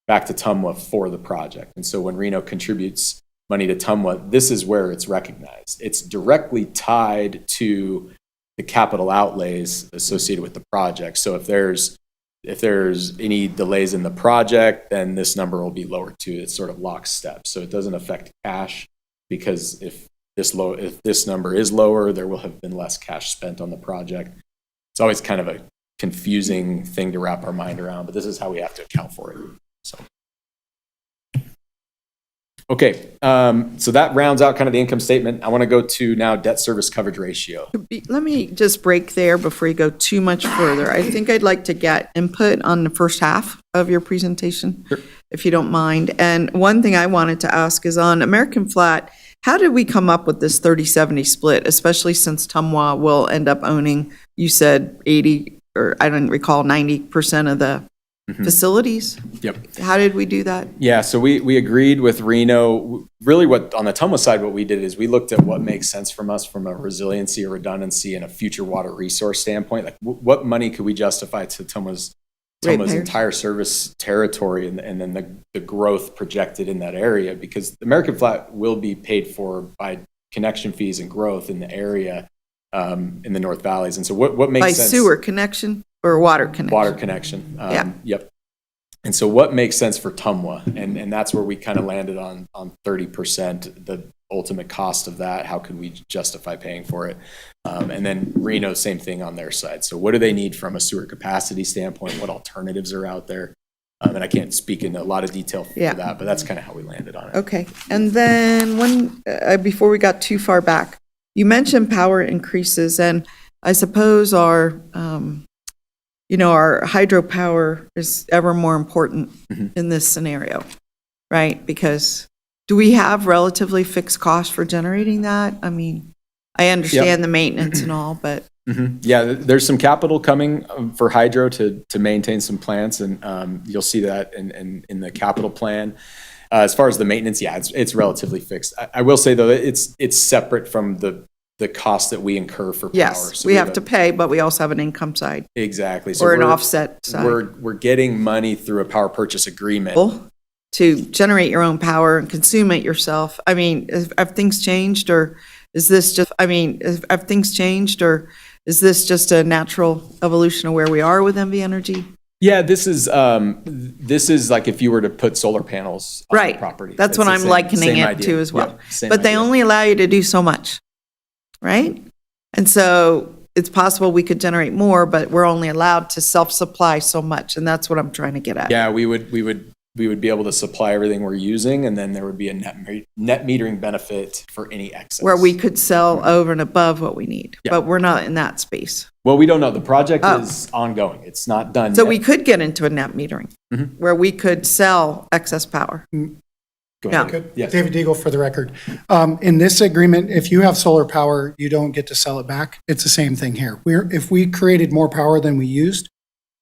back to TMWA for the project. And so when Reno contributes money to TMWA, this is where it's recognized. It's directly tied to the capital outlays associated with the project. So if there's any delays in the project, then this number will be lower too. It's sort of lockstep. So it doesn't affect cash, because if this number is lower, there will have been less cash spent on the project. It's always kind of a confusing thing to wrap our mind around, but this is how we have to account for it. So. Okay, so that rounds out kind of the income statement. I want to go to now debt service coverage ratio. Let me just break there before you go too much further. I think I'd like to get input on the first half of your presentation, Sure. if you don't mind. And one thing I wanted to ask is on American Flat, how did we come up with this 30-70 split, especially since TMWA will end up owning, you said 80, or I don't recall, 90% of the facilities? Yep. How did we do that? Yeah, so we agreed with Reno. Really, what on the TMWA side, what we did is we looked at what makes sense from us from a resiliency or redundancy and a future water resource standpoint. Like, what money could we justify to TMWA's entire service territory, and then the growth projected in that area, because American Flat will be paid for by connection fees and growth in the area in the North Valleys. And so what makes sense? By sewer connection or water connection? Water connection. Yeah. Yep. And so what makes sense for TMWA? And that's where we kind of landed on 30%, the ultimate cost of that. How could we justify paying for it? And then Reno, same thing on their side. So what do they need from a sewer capacity standpoint? What alternatives are out there? And I can't speak in a lot of detail for that, but that's kind of how we landed on it. Okay. And then before we got too far back, you mentioned power increases, and I suppose our hydropower is ever more important in this scenario, right? Because do we have relatively fixed costs for generating that? I mean, I understand the maintenance and all, but. Yeah, there's some capital coming for hydro to maintain some plants, and you'll see that in the capital plan. As far as the maintenance, it's relatively fixed. I will say though, it's separate from the cost that we incur for power. Yes, So we have to pay, but we also have an income side. Exactly. So Or an we're- offset side. We're getting money through a power purchase agreement. To generate your own power and consume it yourself. I mean, have things changed, or is this just, have things changed, or is this just a natural evolution of where we are with MV Energy? Yeah, this is like if you were to put solar panels on the property. That's what the I'm same- likening same it idea. to as well. Yep, same But they idea. only allow you to do so much, right? And so it's possible we could generate more, but we're only allowed to self-supply so much, and that's what I'm trying to get at. Yeah, we would be able to supply everything we're using, and then there would be a net metering benefit for any excess. Where we could sell over and above what we need, Yeah. but we're not in that space. Well, we don't know. The project is ongoing. It's not done So yet. we could get into a net metering, where we could sell excess power. Go Yeah. ahead. Good. Yes. David Deagle for the record. In this agreement, if you have solar power, you don't get to sell it back. It's the same thing here. If we created more power than we used,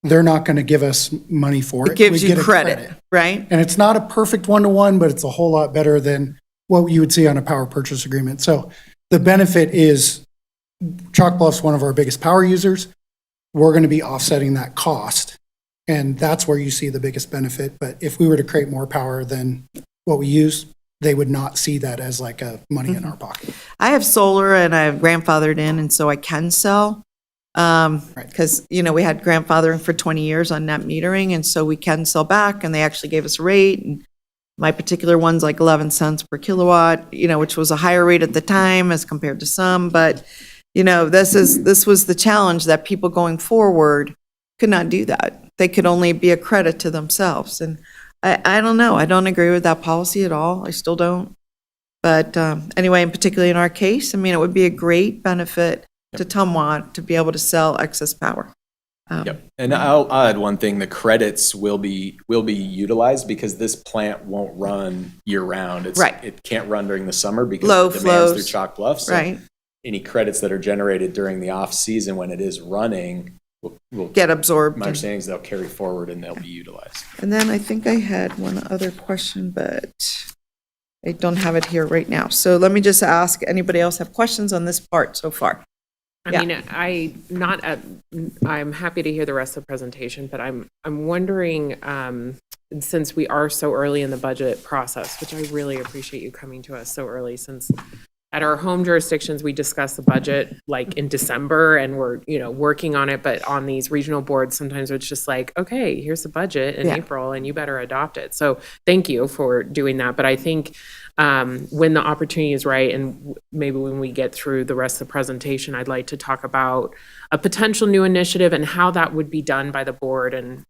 they're not going to give us money for it. It gives We you get a credit, right? And it's not a perfect one-to-one, but it's a whole lot better than what you would see on a power purchase agreement. So the benefit is Chalk Bluff's one of our biggest power users. We're going to be offsetting that cost. And that's where you see the biggest benefit. But if we were to create more power than what we use, they would not see that as like a money in our pocket. I have solar and I have grandfathered in, and so I can sell. Because, we had grandfathering for 20 years on net metering, and so we can sell back, and they actually gave us a rate. My particular one's like 11 cents per kilowatt, which was a higher rate at the time as compared to some, but, this was the challenge, that people going forward could not do that. They could only be a credit to themselves. And I don't know. I don't agree with that policy at all. I still don't. But anyway, and particularly in our case, it would be a great benefit to TMWA to be able to sell excess power. Yep. And I'll add one thing: the credits will be utilized because this plant won't run year round. Right. It can't run during the summer because Low of the demands flows. through Chalk Bluff. So Right. any credits that are generated during the off season when it is running will Get absorbed. My understanding is they'll carry forward and they'll be utilized. And then I think I had one other question, but I don't have it here right now. So let me just ask, anybody else have questions on this part so far? Yeah. I'm happy to hear the rest of the presentation, but I'm wondering, since we are so early in the budget process, which I really appreciate you coming to us so early, since at our home jurisdictions, we discuss the budget like in December and we're, working on it, but on these regional boards, sometimes it's just like, okay, here's the budget in April and you better adopt it. So thank you for doing that. But I think when the opportunity is right, and maybe when we get through the rest of the presentation, I'd like to talk about a potential new initiative and how that would be done by the board. And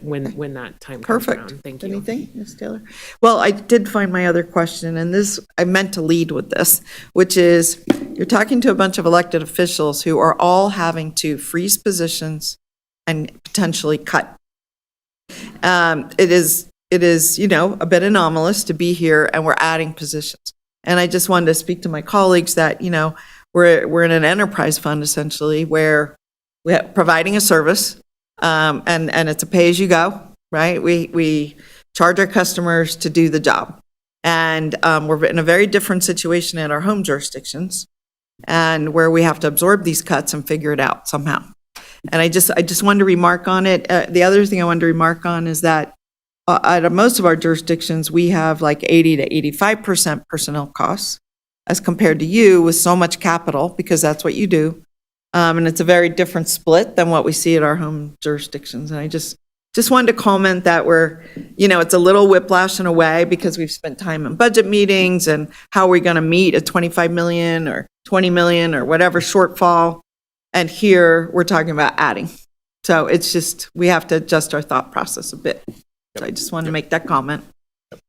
when that time comes Perfect. around. Thank you. Anything, Ms. Taylor? Well, I did find my other question, and I meant to lead with this, which is, you're talking to a bunch of elected officials who are all having to freeze positions and potentially cut. It is, a bit anomalous to be here and we're adding positions. And I just wanted to speak to my colleagues that, we're in an enterprise fund essentially where we're providing a service, and it's a pay-as-you-go, right? We charge our customers to do the job. And we're in a very different situation in our home jurisdictions, and where we have to absorb these cuts and figure it out somehow. And I just wanted to remark on it. The other thing I wanted to remark on is that out of most of our jurisdictions, we have like 80 to 85% personnel costs as compared to you with so much capital, because that's what you do. And it's a very different split than what we see at our home jurisdictions. And I just wanted to comment that it's a little whiplash in a way, because we've spent time in budget meetings and how are we going to meet a 25 million or 20 million or whatever shortfall. And here we're talking about adding. So it's just, we have to adjust our thought process a bit. So I just wanted to make that comment.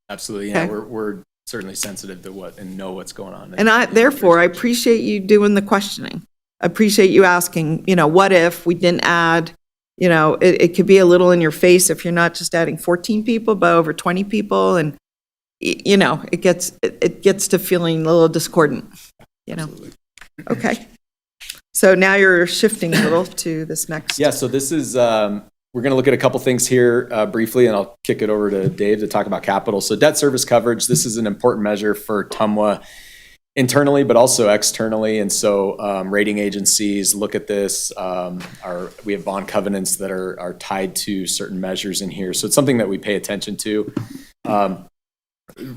Absolutely. Okay. Yeah, we're certainly sensitive to know what's going on. And I appreciate you doing the questioning. I appreciate you asking, what if we didn't add, it could be a little in your face if you're not just adding 14 people, but over 20 people. And, it gets to feeling a little discordant, Absolutely. Okay. So now you're shifting a little to this next. Yeah, so this is, we're going to look at a couple things here briefly, and I'll kick it over to Dave to talk about capital. So debt service coverage, this is an important measure for TMWA internally, but also externally. And so rating agencies look at this. We have bond covenants that are tied to certain measures in here. So it's something that we pay attention to.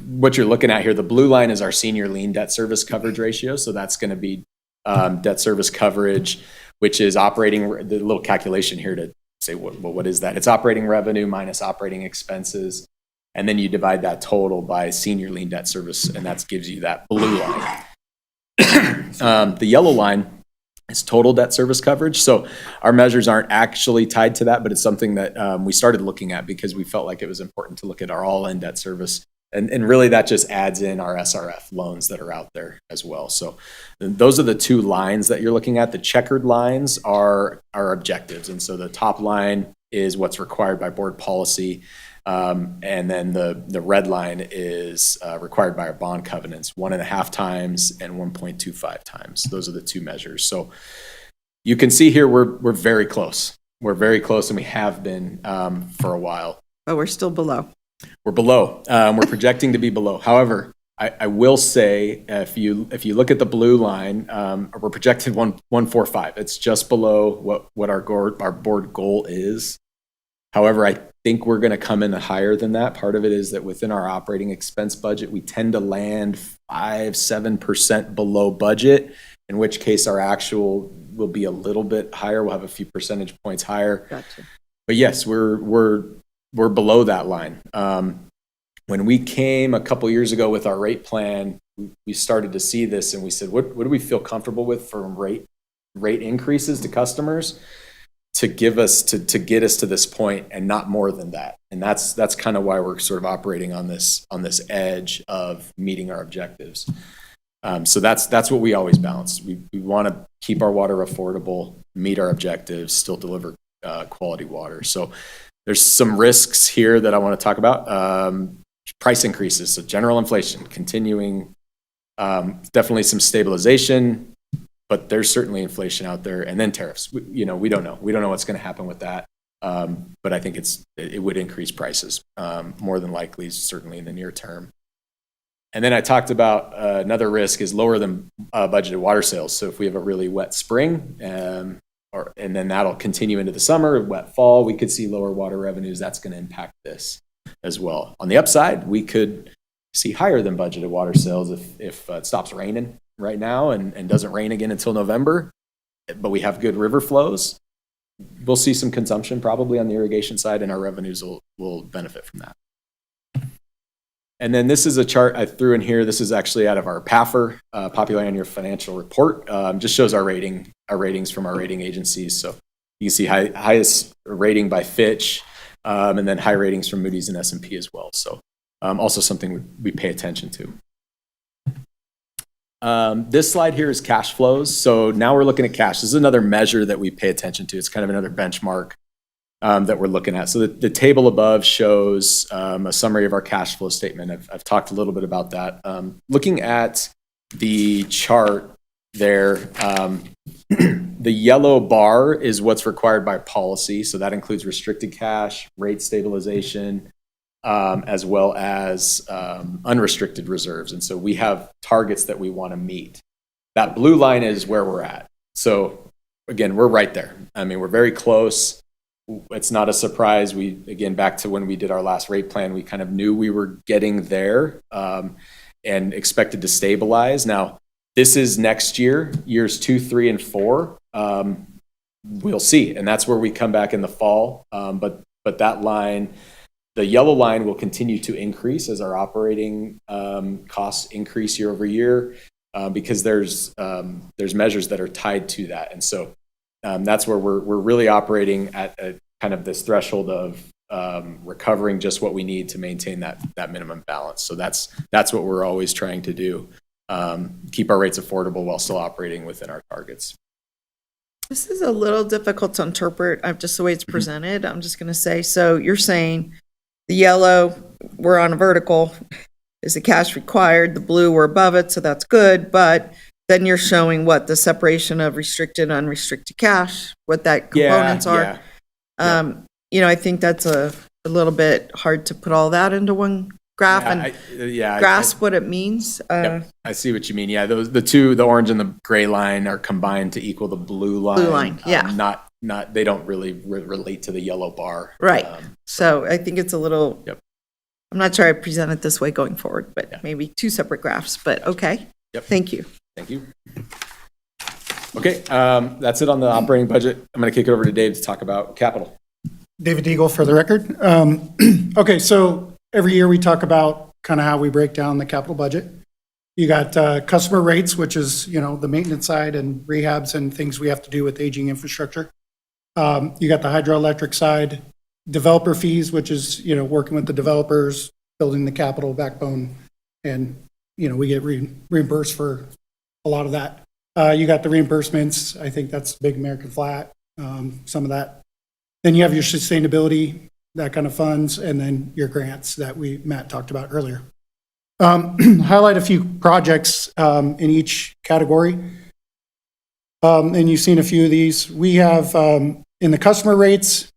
What you're looking at here, the blue line is our senior lien debt service coverage ratio. So that's going to be debt service coverage, which is the little calculation here to say, what is that? It's operating revenue minus operating expenses. And then you divide that total by senior lien debt service, and that gives you that blue line. The yellow line is total debt service coverage. So our measures aren't actually tied to that, but it's something that we started looking at because we felt like it was important to look at our all-in debt service. And really that just adds in our SRF loans that are out there as well. So those are the two lines that you're looking at. The checkered lines are our objectives. And so the top line is what's required by board policy. And then the red line is required by our bond covenants, 1.5 times and 1.25 times. Those are the two measures. So you can see here we're very close. We're very close, and we have been for a while. But we're still below. We're below. We're projecting to be below. However, I will say if you look at the blue line, we're projected 145. It's just below what our board goal is. However, I think we're going to come in higher than that. Part of it is that within our operating expense budget, we tend to land 5-7% below budget, in which case our actual will be a little bit higher. We'll have a few percentage points higher. Gotcha. But yes, we're below that line. when we came a couple years ago with our rate plan, we started to see this and we said, what do we feel comfortable with for rate increases to customers to get us to this point and not more than that. And that's kind of why we're sort of operating on this edge of meeting our objectives. So that's what we always balance. We want to keep our water affordable, meet our objectives, still deliver quality water. So there's some risks here that I want to talk about. Price increases, so general inflation continuing, definitely some stabilization, but there's certainly inflation out there, and then tariffs. We don't know. We don't know what's going to happen with that. But I think it would increase prices more than likely, certainly in the near term. And then I talked about another risk is lower than budgeted water sales. So if we have a really wet spring, and then that'll continue into the summer, wet fall, we could see lower water revenues. That's going to impact this as well. On the upside, we could see higher than budgeted water sales if it stops raining right now and doesn't rain again until November, but we have good river flows. We'll see some consumption probably on the irrigation side, and our revenues will benefit from that. And then this is a chart I threw in here. This is actually out of our PAFR, Popular Annual Financial Report. Just shows our ratings from our rating agencies. So you can see highest rating by Fitch, and then high ratings from Moody's and S&P as well. So also something we pay attention to. This slide here is cash flows. So now we're looking at cash. This is another measure that we pay attention to. It's kind of another benchmark that we're looking at. So the table above shows a summary of our cash flow statement. I've talked a little bit about that. Looking at the chart there, the yellow bar is what's required by policy. So that includes restricted cash, rate stabilization, as well as unrestricted reserves. And so we have targets that we want to meet. That blue line is where we're at. So again, we're right there. I mean, we're very close. It's not a surprise. Again, back to when we did our last rate plan, we kind of knew we were getting there and expected to stabilize. Now, this is next year, years 2, 3, and 4. We'll see. And that's where we come back in the fall. But that line, the yellow line, will continue to increase as our operating costs increase year over year because there's measures that are tied to that. And so that's where we're really operating at kind of this threshold of recovering just what we need to maintain that minimum balance. So that's what we're always trying to do, keep our rates affordable while still operating within our targets. This is a little difficult to interpret, just the way it's presented. I'm just going to say, so you're saying the yellow, we're on a vertical, is the cash required. The blue, we're above it, so that's good. But then you're showing what the separation of restricted, unrestricted cash, what that components are. I think that's a little bit hard to put all that into one graph and grasp what it means. Yep, I see what you mean. Yeah, the orange and the gray line are combined to equal the blue line. Blue line, yeah. Not they don't really relate to the yellow bar. Right. So I think it's a little. Yep. I'm not sure I present it this way going forward, but maybe two separate graphs. But okay. Yep. Thank you. Thank you. Okay, that's it on the operating budget. I'm going to kick it over to Dave to talk about capital. David Deagle for the record. Okay, so every year we talk about kind of how we break down the capital budget. You got customer rates, which is, the maintenance side and rehabs and things we have to do with aging infrastructure. You got the hydroelectric side, developer fees, which is, working with the developers, building the capital backbone, and, we get reimbursed for a lot of that. You got the reimbursements. I think that's Big American Flat, some of that. Then you have your sustainability, that kind of funds, and then your grants that Matt talked about earlier. Highlight a few projects in each category. And you've seen a few of these. We have in the customer rates,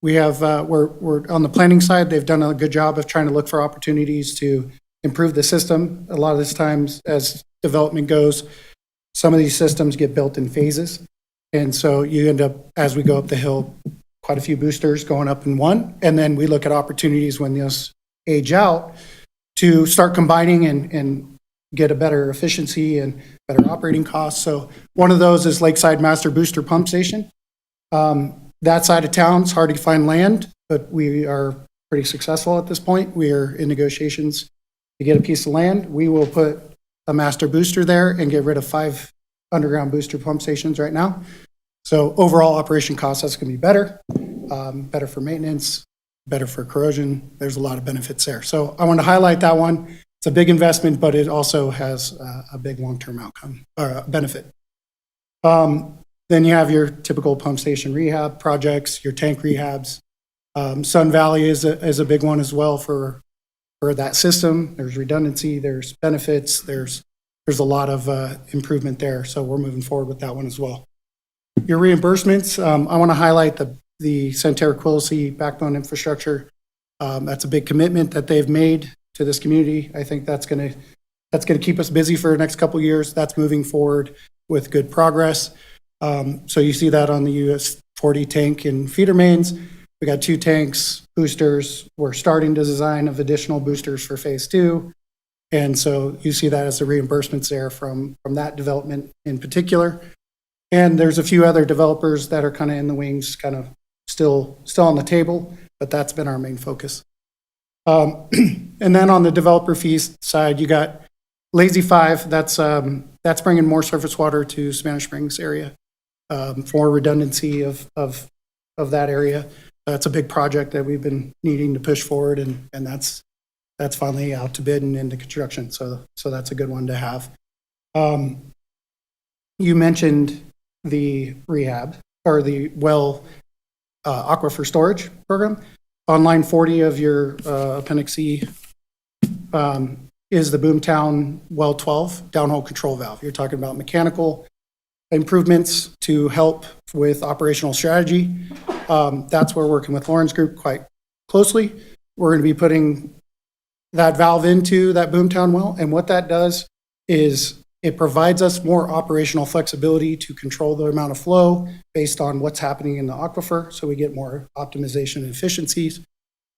we have we're on the planning side. They've done a good job of trying to look for opportunities to improve the system. A lot of this times, as development goes, some of these systems get built in phases, and so you end up, as we go up the hill, quite a few boosters going up in one, and then we look at opportunities when those age out to start combining and get a better efficiency and better operating costs. So one of those is Lakeside Master Booster Pump Station. That side of town, it's hard to find land, but we are pretty successful at this point. We are in negotiations to get a piece of land. We will put a master booster there and get rid of 5 underground booster pump stations right now. So overall operation costs, that's going to be better, better for maintenance, better for corrosion. There's a lot of benefits there. So I want to highlight that one. It's a big investment, but it also has a big long-term outcome or benefit. Then you have your typical pump station rehab projects, your tank rehabs. Sun Valley is a big one as well for that system. There's redundancy, there's benefits, there's a lot of improvement there. So we're moving forward with that one as well. Your reimbursements, I want to highlight the Centerra Quilisi backbone infrastructure. That's a big commitment that they've made to this community. I think that's going to keep us busy for the next couple of years. That's moving forward with good progress. So you see that on the US 40 tank and feeder mains. We got 2 tanks, boosters. We're starting to design of additional boosters for phase 2. And so you see that as the reimbursements there from that development in particular. And there's a few other developers that are kind of in the wings, kind of still on the table, but that's been our main focus. And then on the developer fees side, you got Lazy 5. That's bringing more surface water to Spanish Springs area for redundancy of that area. That's a big project that we've been needing to push forward, and that's finally out to bid and into construction. So that's a good one to have. You mentioned the rehab or the well aquifer storage program. On line 40 of your Appendix E is the Boomtown Well 12 downhole control valve. You're talking about mechanical improvements to help with operational strategy. That's where we're working with Lauren's group quite closely. We're going to be putting that valve into that Boomtown well, and what that does is it provides us more operational flexibility to control the amount of flow based on what's happening in the aquifer, so we get more optimization and efficiencies.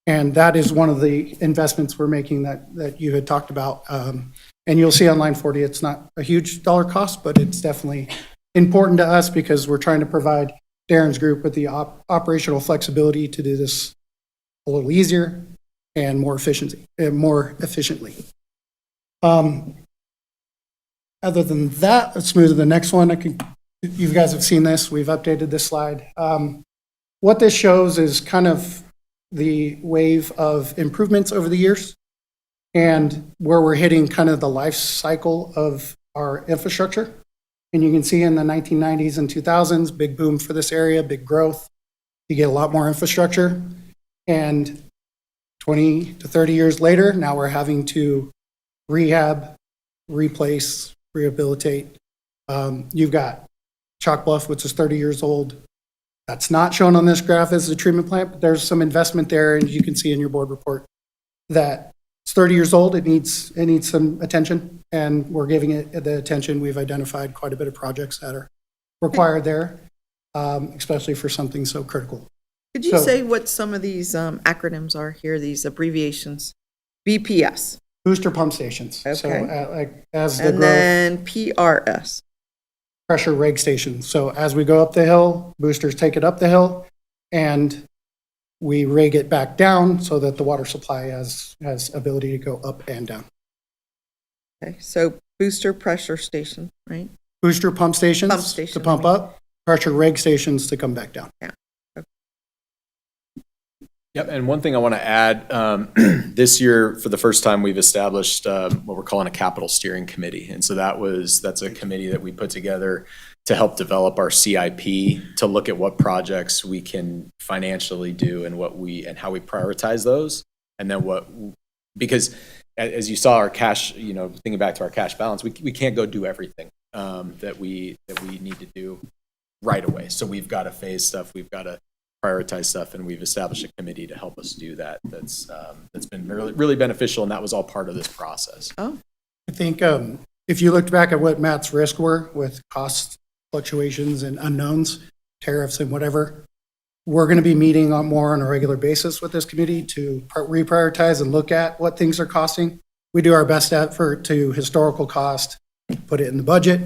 And that is one of the investments we're making that you had talked about. And you'll see on line 40, it's not a huge dollar cost, but it's definitely important to us because we're trying to provide Darren's group with the operational flexibility to do this a little easier and more efficiently. Other than that, let's move to the next one. You guys have seen this. We've updated this slide. What this shows is kind of the wave of improvements over the years and where we're hitting kind of the life cycle of our infrastructure. And you can see in the 1990s and 2000s, big boom for this area, big growth. You get a lot more infrastructure. And 20 to 30 years later, now we're having to rehab, replace, rehabilitate. You've got Chalk Bluff, which is 30 years old. That's not shown on this graph as a treatment plant, but there's some investment there, and you can see in your board report that it's 30 years old. It needs some attention, and we're giving it the attention. We've identified quite a bit of projects that are required there, especially for something so critical. Could you say what some of these acronyms are here, these abbreviations? BPS. Booster pump stations. Okay. So as the And growth, then PRS. pressure reg stations. So as we go up the hill, boosters take it up the hill, and we rig it back down so that the water supply has ability to go up and down. Okay, so booster pressure station, right? Booster pump stations Pump station, to pump up, pressure reg stations to come back down. Yep, and one thing I want to add, this year, for the first time, we've established what we're calling a capital steering committee. And so that's a committee that we put together to help develop our CIP, to look at what projects we can financially do and how we prioritize those. And then because as you saw our cash, thinking back to our cash balance, we can't go do everything that we need to do right away. So we've got to phase stuff, we've got to prioritize stuff, and we've established a committee to help us do that. That's been really, really beneficial, and that was all part of this process. Oh, I think if you looked back at what Matt's risks were with cost fluctuations and unknowns, tariffs and whatever, we're going to be meeting more on a regular basis with this committee to reprioritize and look at what things are costing. We do our best effort to historical cost, put it in the budget,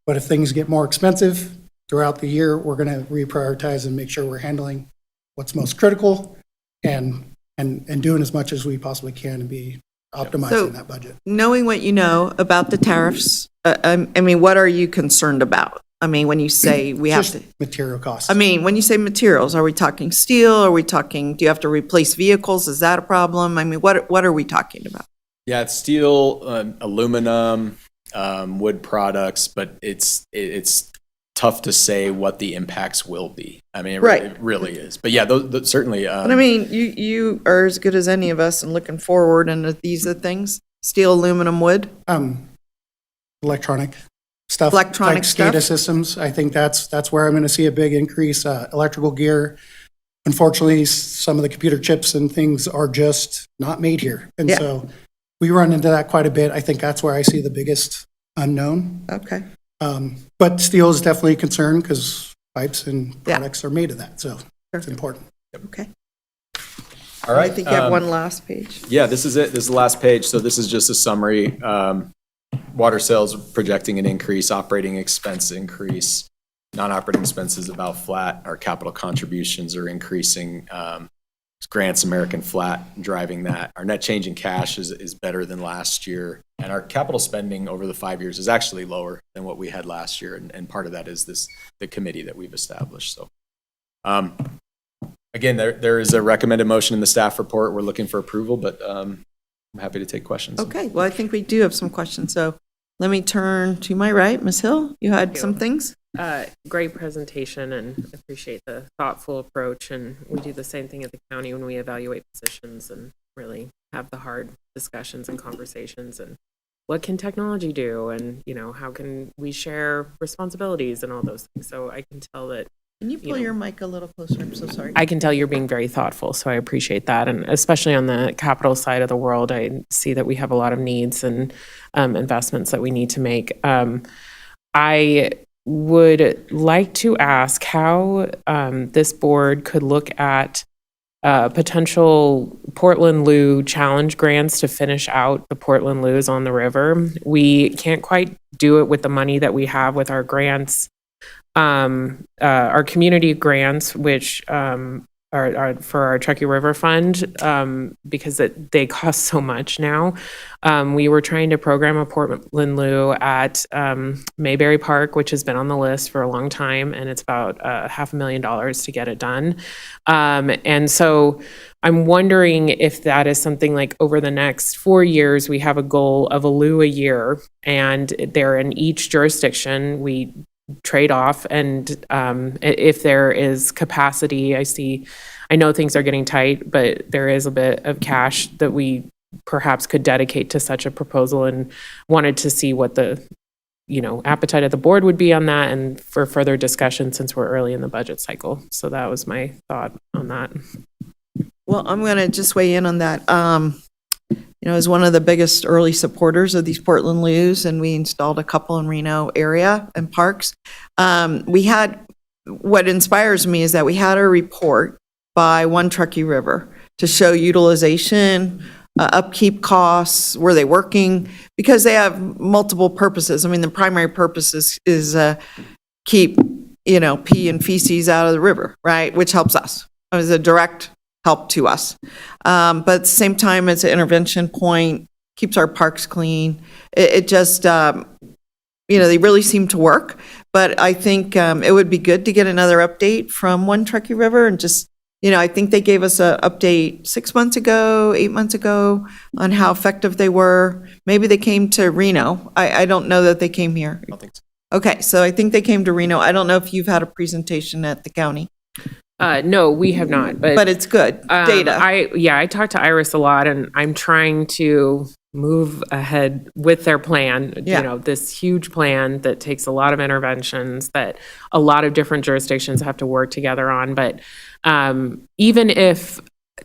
but if things get more expensive throughout the year, we're going to reprioritize and make sure we're handling what's most critical and and doing as much as we possibly can and be So- optimizing that budget. Knowing what you know about the tariffs, I mean, what are you concerned about? I mean, when you say we have Just to, material costs. I mean, when you say materials, are we talking steel? Are we talking, do you have to replace vehicles? Is that a problem? I mean, what are we talking about? Yeah, it's steel, aluminum, wood products, but it's tough to say what the impacts will be. I mean, Right. it really is. But yeah, those certainly. But I mean, you are as good as any of us and looking forward, and these are things, steel, aluminum, wood. Electronic stuff. Electronic like SCADA stuff? systems. I think that's where I'm going to see a big increase. Electrical gear. Unfortunately, some of the computer chips and things are just not made here. And Yeah. so we run into that quite a bit. I think that's where I see the biggest unknown. Okay. But steel is definitely a concern because pipes and Yeah. products are made of that. So it's important. Okay. All right. I think you have one last page. Yeah, this is it. This is the last page. So this is just a summary. Water sales projecting an increase, operating expense increase, non-operating expenses about flat. Our capital contributions are increasing. Grants American Flat driving that. Our net change in cash is better than last year. And our capital spending over the 5 years is actually lower than what we had last year. And part of that is the committee that we've established. So again, there is a recommended motion in the staff report. We're looking for approval, but I'm happy to take questions. Okay, well, I think we do have some questions, so let me turn to my right. Ms. Hill, you had some things? Great presentation, and appreciate the thoughtful approach. And we do the same thing at the county when we evaluate positions and really have the hard discussions and conversations. And what can technology do? And, how can we share responsibilities and all those things? So I can tell that Can you pull your mic a little closer? I'm so sorry. I can tell you're being very thoughtful, so I appreciate that. And especially on the capital side of the world, I see that we have a lot of needs and investments that we need to make. I would like to ask how this board could look at potential Portland Loo challenge grants to finish out the Portland Loos on the river. We can't quite do it with the money that we have with our grants. Our community grants, which are for our Truckee River Fund, because they cost so much now. We were trying to program a Portland Loo at Mayberry Park, which has been on the list for a long time, and it's about $500,000 to get it done. And so I'm wondering if that is something like over the next 4 years, we have a goal of a Loo a year, and they're in each jurisdiction. We trade off, and if there is capacity, I know things are getting tight, but there is a bit of cash that we perhaps could dedicate to such a proposal, and wanted to see what the appetite of the board would be on that, and for further discussion since we're early in the budget cycle. So that was my thought on that. Well, I'm going to just weigh in on that. As one of the biggest early supporters of these Portland Loos, and we installed a couple in Reno area and parks. What inspires me is that we had a report by One Truckee River to show utilization, upkeep costs, were they working? Because they have multiple purposes. I mean, the primary purpose is keep, pee and feces out of the river, right? Which helps us. It was a direct help to us. But at the same time, it's an intervention point, keeps our parks clean. It just, they really seem to work. But I think it would be good to get another update from One Truckee River and just, I think they gave us an update 6 months ago, 8 months ago on how effective they were. Maybe they came to Reno. I don't know that they came here. I don't think so. Okay, so I think they came to Reno. I don't know if you've had a presentation at the county, No, we have not, but it's good data. I talked to Iris a lot, and I'm trying to move ahead with their plan. Yeah. This huge plan that takes a lot of interventions that a lot of different jurisdictions have to work together on. But even if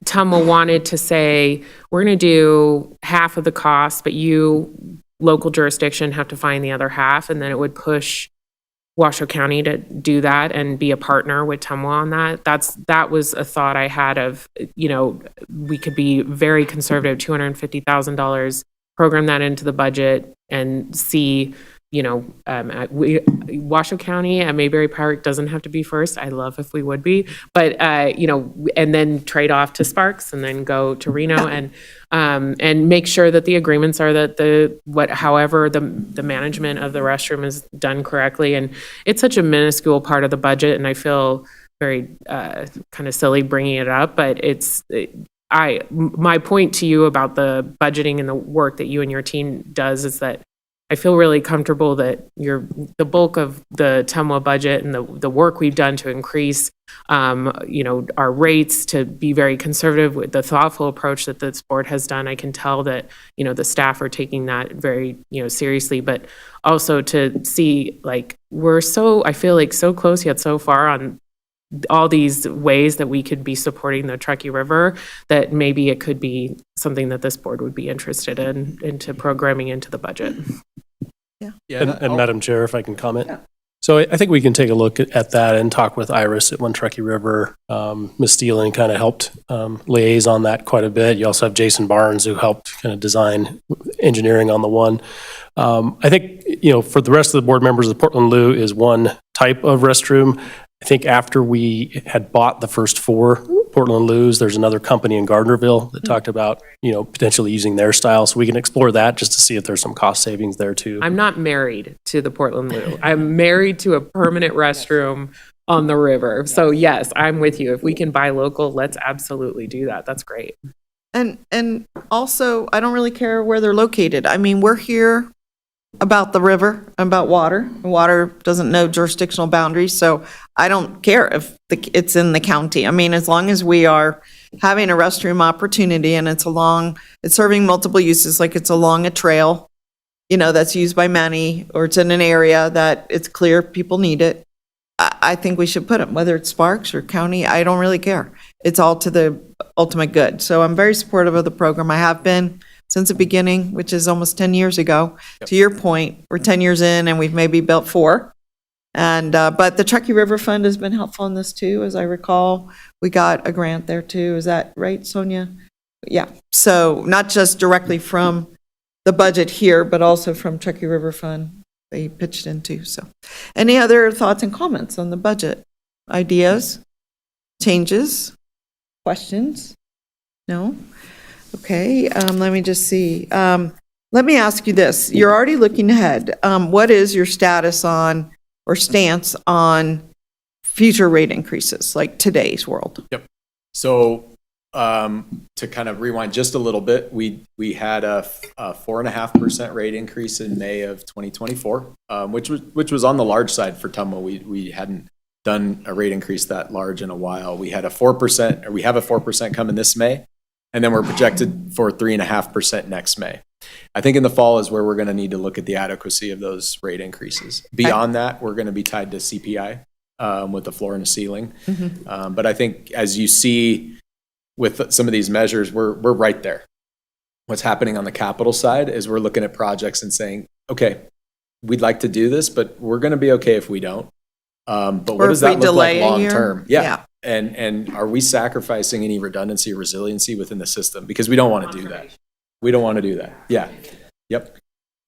TMWA wanted to say, we're going to do half of the cost, but you, local jurisdiction, have to find the other half, and then it would push Washoe County to do that and be a partner with TMWA on that. That was a thought I had of, we could be very conservative, $250,000, program that into the budget and see Washoe County and Mayberry Park doesn't have to be first. I love if we would be, but and then trade off to Sparks and then go to Reno and make sure that the agreements are that however the management of the restroom is done correctly. And it's such a minuscule part of the budget, and I feel very kind of silly bringing it up, but my point to you about the budgeting and the work that you and your team does is that I feel really comfortable that the bulk of the TMWA budget and the work we've done to increase, our rates, to be very conservative with the thoughtful approach that this board has done. I can tell that, the staff are taking that very, seriously, but also to see, like, I feel like so close yet so far on all these ways that we could be supporting the Truckee River, that maybe it could be something that this board would be interested in, into programming into the budget. And Madam Chair, if I can comment. So I think we can take a look at that and talk with Iris at One Truckee River. Ms. Steelan kind of helped liaise on that quite a bit. You also have Jason Barnes, who helped kind of design engineering on the one. I think, for the rest of the board members, the Portland Loo is one type of restroom. I think after we had bought the first 4 Portland Loos, there's another company in Gardnerville that talked about, potentially using their style. So we can explore that just to see if there's some cost savings there too. I'm not married to the Portland Loo. I'm married to a permanent restroom on the river. So yes, I'm with you. If we can buy local, let's absolutely do that. That's great. And also, I don't really care where they're located. I mean, we're here about the river, about water. Water doesn't know jurisdictional boundaries, so I don't care if it's in the county. I mean, as long as we are having a restroom opportunity and it's serving multiple uses, like it's along a trail, that's used by many, or it's in an area that it's clear people need it, I think we should put them, whether it's Sparks or county, I don't really care. It's all to the ultimate good. So I'm very supportive of the program. I have been since the beginning, which is almost 10 years ago. To your point, we're 10 years in and we've maybe built 4. And, but the Truckee River Fund has been helpful in this too, as I recall. We got a grant there too. Is that right, Sonia? Yeah. So not just directly from the budget here, but also from Truckee River Fund they pitched into. So any other thoughts and comments on the budget? Ideas? Changes? Questions? No? Okay, let me just see. Let me ask you this. You're already looking ahead. What is your status on, or stance on, future rate increases, like today's world? Yep. So to kind of rewind just a little bit, we had a 4.5% rate increase in May of 2024, which was on the large side for TMWA. We hadn't done a rate increase that large in a while. We had a 4%, or we have a 4% coming this May. And then we're projected for 3.5% next May. I think in the fall is where we're going to need to look at the adequacy of those rate increases. Beyond that, we're going to be tied to CPI with the floor and the ceiling. But I think as you see with some of these measures, we're right there. What's happening on the capital side is we're looking at projects and saying, okay, we'd like to do this, but we're going to be okay if we don't. But what does that look like long term? Yeah. And are we sacrificing any redundancy or resiliency within the system? Because we don't want to do that. We don't want to do that. Yeah. Yep.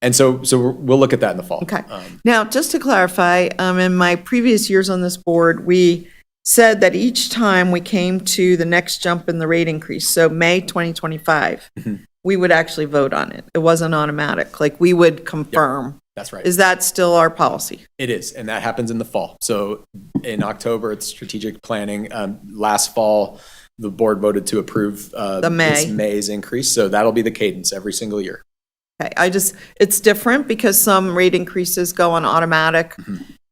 And so we'll look at that in the fall. Okay. Now, just to clarify, in my previous years on this board, we said that each time we came to the next jump in the rate increase, so May 2025, we would actually vote on it. It wasn't automatic. Like, we would confirm. That's right. Is that still our policy? It is, and that happens in the fall. So in October, it's strategic planning. Last fall, the board voted to approve this May's increase. So that'll be the cadence every single year. Okay, it's different because some rate increases go on automatic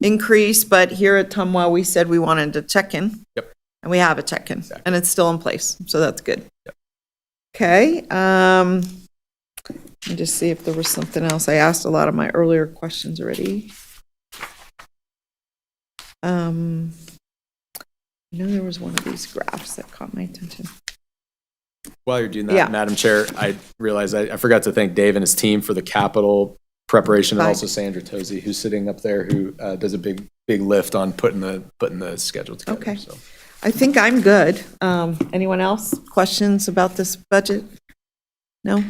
increase, but here at TMWA, we said we wanted to check in. Yep. And we have a check in, and it's still in place. So that's good. Yep. Okay. Let me just see if there was something else. I asked a lot of my earlier questions already. I know there was one of these graphs that caught my attention. While you're doing that, Madam Chair, I realized I forgot to thank Dave and his team for the capital preparation, and also Sandra Tozy, who's sitting up there, who does a big lift on putting the schedule together. Okay. So. I think I'm good. Anyone else? Questions about this budget? No?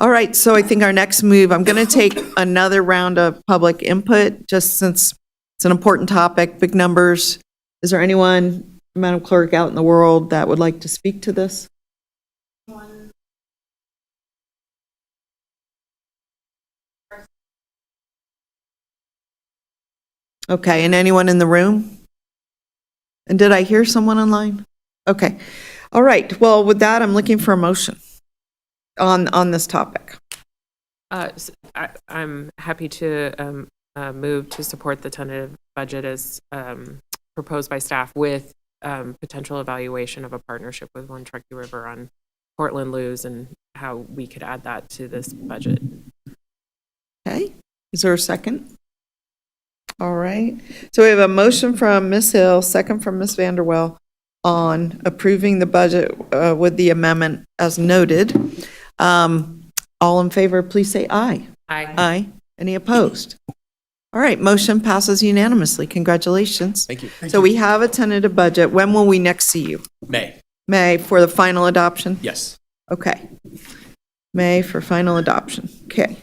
All right, so I think our next move, I'm going to take another round of public input, just since it's an important topic, big numbers. Is there anyone, Madam Clerk, out in the world that would like to speak to this? Okay, and anyone in the room? And did I hear someone online? Okay. All right, well, with that, I'm looking for a motion on this topic. I'm happy to move to support the tentative budget as proposed by staff with potential evaluation of a partnership with One Truckee River on Portland Loos and how we could add that to this budget. Okay, is there a second? All right, so we have a motion from Ms. Hill, second from Ms. Vanderwell on approving the budget with the amendment as noted. All in favor, please say aye. Aye. Aye. Any opposed? All right, motion passes unanimously. Congratulations. Thank you. So we have a tentative budget. When will we next see you? May. May for the final adoption? Yes. Okay. May for final adoption. Okay.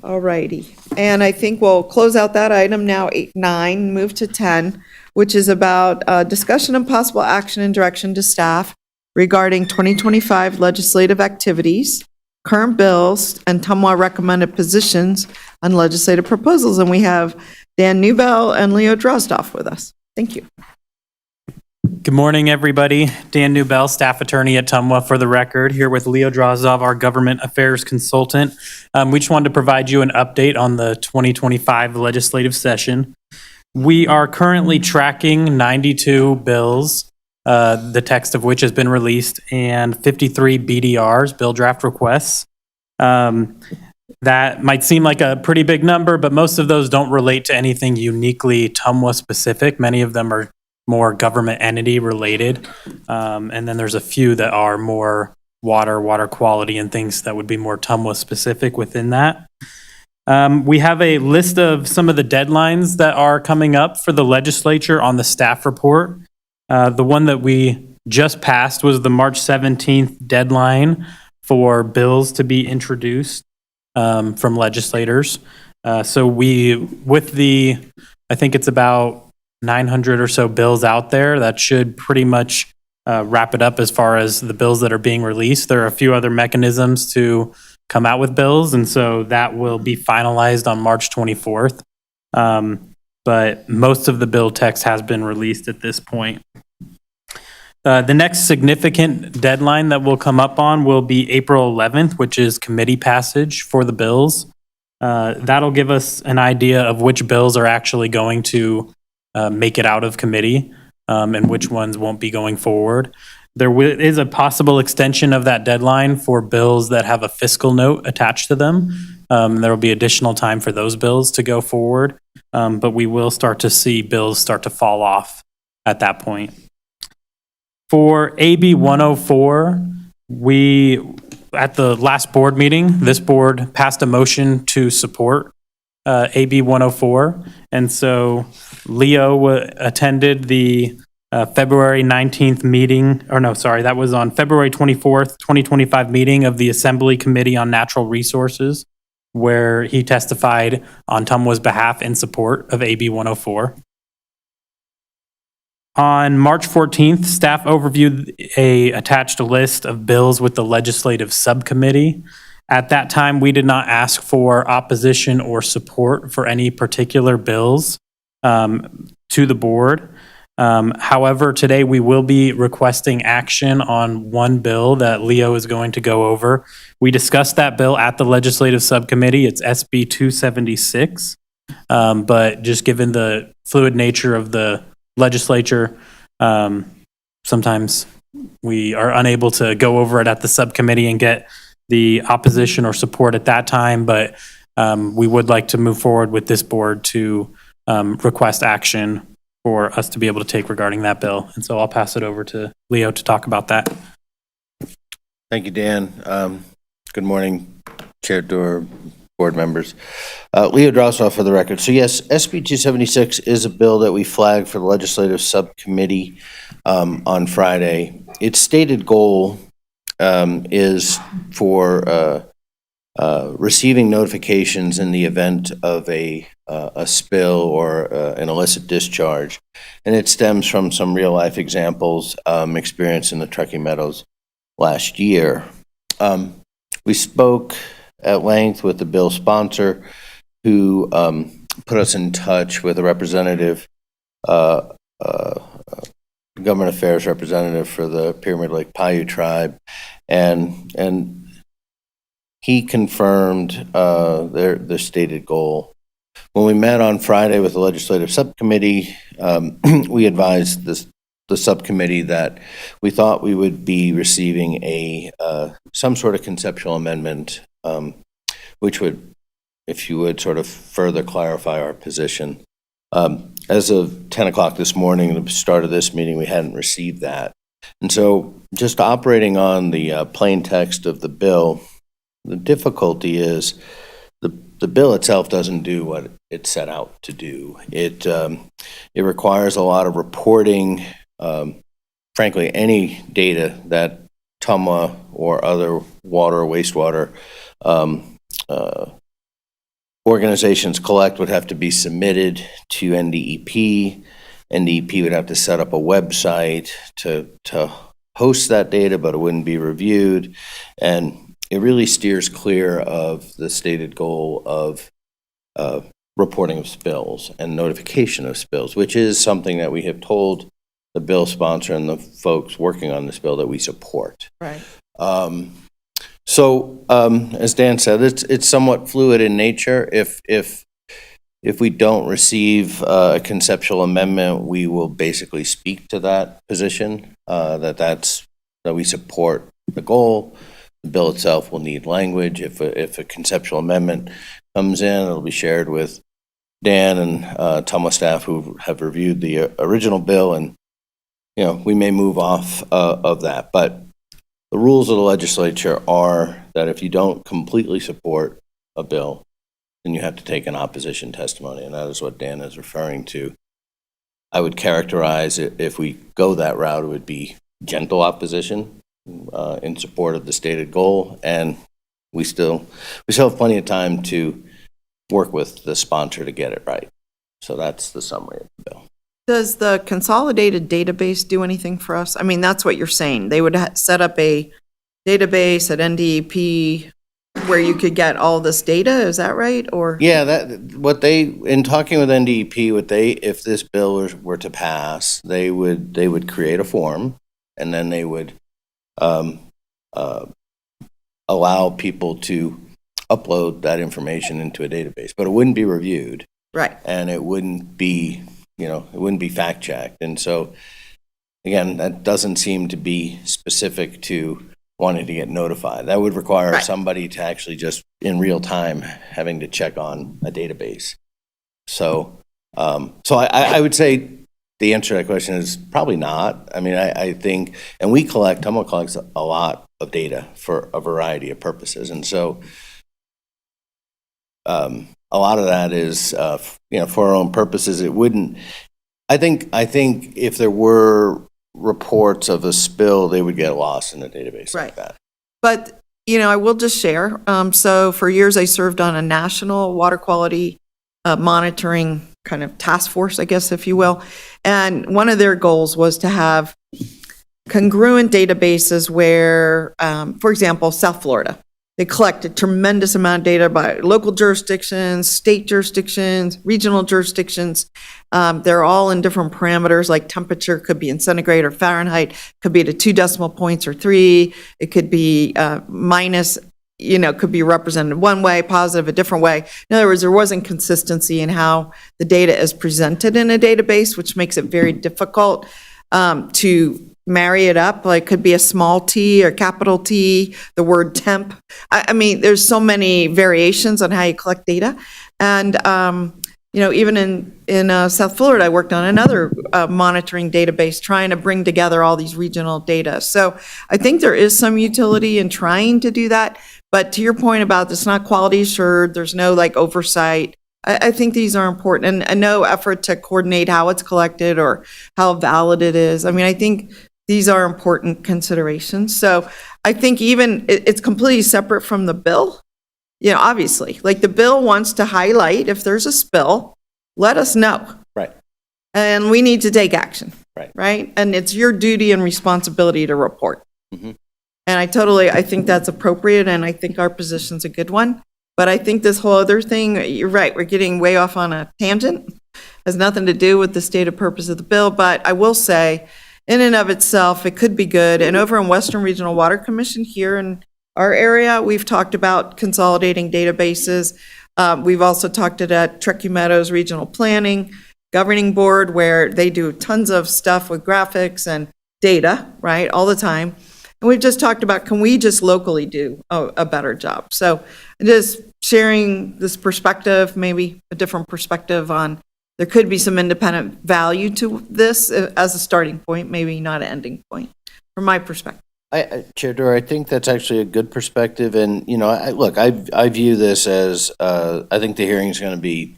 All righty. And I think we'll close out that item now, 9, move to 10, which is about discussion and possible action and direction to staff regarding 2025 legislative activities, current bills, and TMWA recommended positions on legislative proposals. And we have Dan Newbell and Leo Drozdoff with us. Thank you. Good morning, everybody. Dan Newbell, staff attorney at TMWA for the record, here with Leo Drozdoff, our government affairs consultant. We just wanted to provide you an update on the 2025 legislative session. We are currently tracking 92 bills, the text of which has been released, and 53 BDRs, bill draft requests. That might seem like a pretty big number, but most of those don't relate to anything uniquely TMWA specific. Many of them are more government entity related. And then there's a few that are more water quality and things that would be more TMWA specific within that. We have a list of some of the deadlines that are coming up for the legislature on the staff report. The one that we just passed was the March 17th deadline for bills to be introduced from legislators. So I think it's about 900 or so bills out there. That should pretty much wrap it up as far as the bills that are being released. There are a few other mechanisms to come out with bills, and so that will be finalized on March 24th. But most of the bill text has been released at this point. The next significant deadline that we'll come up on will be April 11th, which is committee passage for the bills. That'll give us an idea of which bills are actually going to make it out of committee and which ones won't be going forward. There is a possible extension of that deadline for bills that have a fiscal note attached to them. There will be additional time for those bills to go forward, but we will start to see bills start to fall off at that point. For AB 104, at the last board meeting, this board passed a motion to support AB 104. And so Leo attended the February 19th meeting, that was on February 24th, 2025 meeting of the Assembly Committee on Natural Resources, where he testified on TMWA's behalf in support of AB 104. On March 14th, staff overviewed a attached list of bills with the legislative subcommittee. At that time, we did not ask for opposition or support for any particular bills to the board. However, today we will be requesting action on one bill that Leo is going to go over. We discussed that bill at the legislative subcommittee. It's SB 276. But just given the fluid nature of the legislature, sometimes we are unable to go over it at the subcommittee and get the opposition or support at that time, but we would like to move forward with this board to request action for us to be able to take regarding that bill. And so I'll pass it over to Leo to talk about that. Thank you, Dan. Good morning, Chair Doerr, board members. Leo Drozdoff for the record. So yes, SB 276 is a bill that we flagged for the legislative subcommittee on Friday. Its stated goal is for receiving notifications in the event of a spill or an illicit discharge. And it stems from some real-life examples experienced in the Truckee Meadows last year. We spoke at length with the bill sponsor, who put us in touch with a representative, government affairs representative for the Pyramid Lake Paiute tribe, and he confirmed their stated goal. When we met on Friday with the legislative subcommittee, we advised the subcommittee that we thought we would be receiving some sort of conceptual amendment, which would, if you would, sort of further clarify our position. As of 10 o'clock this morning, the start of this meeting, we hadn't received that. And so just operating on the plain text of the bill, the difficulty is the bill itself doesn't do what it set out to do. It requires a lot of reporting. Frankly, any data that TMWA or other water or wastewater organizations collect would have to be submitted to NDEP. NDEP would have to set up a website to host that data, but it wouldn't be reviewed. And it really steers clear of the stated goal of reporting of spills and notification of spills, which is something that we have told the bill sponsor and the folks working on this bill that we support. Right. So, as Dan said, it's somewhat fluid in nature. If we don't receive a conceptual amendment, we will basically speak to that position, that we support the goal. The bill itself will need language. If a conceptual amendment comes in, it'll be shared with Dan and TMWA staff who have reviewed the original bill, and we may move off of that. But the rules of the legislature are that if you don't completely support a bill, then you have to take an opposition testimony, and that is what Dan is referring to. I would characterize it, if we go that route, it would be gentle opposition in support of the stated goal, and we still have plenty of time to work with the sponsor to get it right. So that's the summary of the bill. Does the consolidated database do anything for us? I mean, that's what you're saying. They would set up a database at NDEP where you could get all this data, is that right? Or Yeah, in talking with NDEP, if this bill were to pass, they would create a form, and then they would allow people to upload that information into a database, but it wouldn't be reviewed. Right. And it wouldn't be, fact checked. And so, again, that doesn't seem to be specific to wanting to get notified. That would require somebody to actually just in real time having to check on a database. So, I would say the answer to that question is probably not. I mean, I think, and TMWA collects a lot of data for a variety of purposes. And so a lot of that is, for our own purposes. It wouldn't, I think if there were reports of a spill, they would get lost in a database like that. But, I will just share. So for years, I served on a national water quality monitoring kind of task force, I guess, if you will. And one of their goals was to have congruent databases where, for example, South Florida, they collect a tremendous amount of data by local jurisdictions, state jurisdictions, regional jurisdictions. They're all in different parameters, like temperature could be in centigrade or Fahrenheit, could be to 2 decimal points or 3. It could be minus, could be represented one way, positive a different way. In other words, there wasn't consistency in how the data is presented in a database, which makes it very difficult to marry it up. Like, could be a small t or capital T, the word temp. I mean, there's so many variations on how you collect data. And, even in South Florida, I worked on another monitoring database trying to bring together all these regional data. So I think there is some utility in trying to do that. But to your point about it's not quality assured, there's no oversight. I think these are important, and no effort to coordinate how it's collected or how valid it is. I mean, I think these are important considerations. So I think even, it's completely separate from the bill. You know, obviously, like the bill wants to highlight if there's a spill, let us know. Right. And we need to take action. Right. Right? And it's your duty and responsibility to report. Mhm. And I think that's appropriate, and I think our position's a good one. But I think this whole other thing, you're right, we're getting way off on a tangent. Has nothing to do with the stated purpose of the bill, but I will say, in and of itself, it could be good. And over in Western Regional Water Commission here in our area, we've talked about consolidating databases. We've also talked at Truckee Meadows Regional Planning Governing Board, where they do tons of stuff with graphics and data, right, all the time. And we've just talked about, can we just locally do a better job? So just sharing this perspective, maybe a different perspective on, there could be some independent value to this as a starting point, maybe not an ending point, from my perspective. Chair Doerr, I think that's actually a good perspective, and, you know, I view this as, I think the hearing is going to be,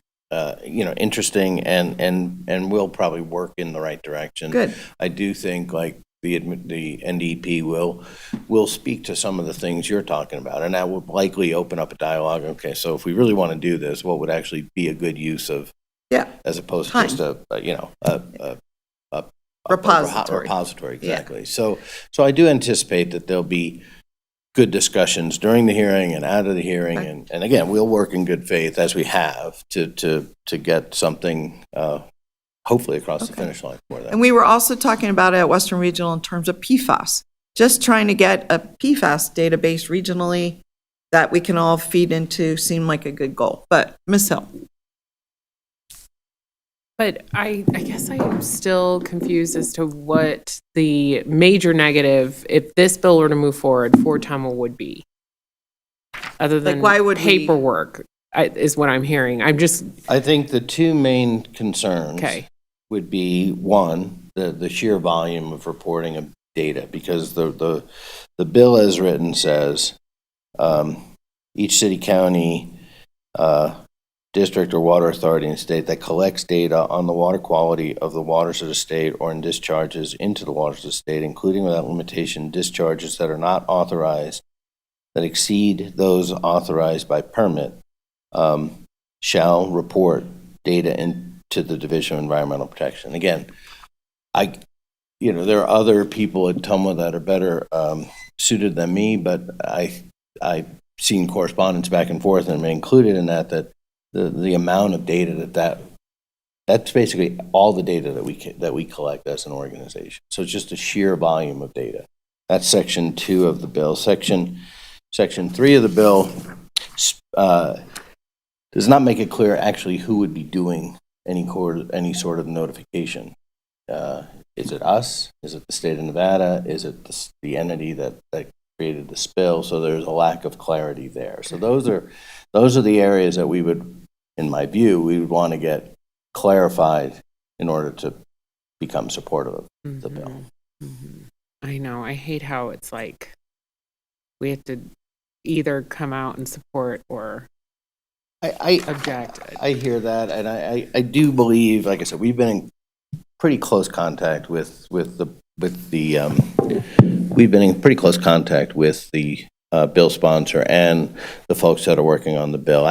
you know, interesting, and will probably work in the right direction. Good. I do think, like, the NDP will speak to some of the things you're talking about, and that would likely open up a dialogue. Okay, so if we really want to do this, what would actually be a good use of, as opposed to just a Repository. Repository, exactly. So I do anticipate that there'll be good discussions during the hearing and out of the hearing, and again, we'll work in good faith as we have to get something hopefully across the finish line for them. And we were also talking about it at Western Regional in terms of PFAS, just trying to get a PFAS database regionally that we can all feed into seemed like a good goal. But Ms. Hill. But I guess I'm still confused as to what the major negative, if this bill were to move forward, for TMWA would be. Other than why would we- paperwork, is what I'm hearing. I think the two main concerns would be, one, the sheer volume of reporting of data, because the bill as written says each city, county, district or water authority in the state that collects data on the water quality of the waters of the state or in discharges into the waters of the state, including without limitation discharges that are not authorized, that exceed those authorized by permit, shall report data into the Division of Environmental Protection. Again, there are other people at TMWA that are better suited than me, but I've seen correspondence back and forth, and I'm included in that the amount of data that's basically all the data that we collect as an organization. So it's just a sheer volume of data. That's Section 2 of the bill. Section 3 of the bill does not make it clear actually who would be doing any sort of notification. Is it us? Is it the state of Nevada? Is it the entity that created the spill? So there's a lack of clarity there. So those are the areas that we would, in my view, we would want to get clarified in order to become supportive of the bill. Mm-hmm. I know. I hate how it's like we have to either come out and support or object. I hear that, and I do believe, like I said, we've been in pretty close contact with the bill sponsor and the folks that are working on the bill.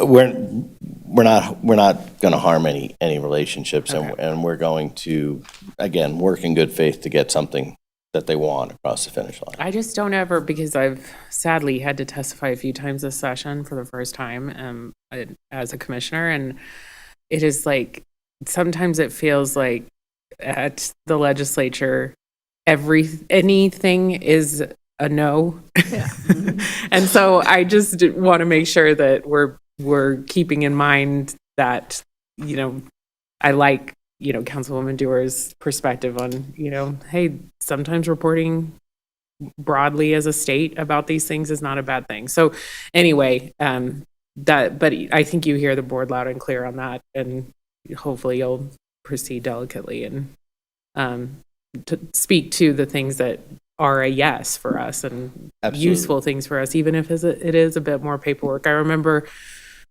We're not going to harm any relationships, and we're going to, again, work in good faith to get something that they want across the finish line. I just don't ever, because I've sadly had to testify a few times this session for the first time as a commissioner, and it is like, sometimes it feels like at the legislature, anything is a no. And so I just want to make sure that we're keeping in mind that, I like, Councilwoman Dewar's perspective on, hey, sometimes reporting broadly as a state about these things is not a bad thing. So anyway, but I think you hear the board loud and clear on that, and hopefully you'll proceed delicately and to speak to the things that are a yes for us and useful things for us, even if it is a bit more paperwork. I remember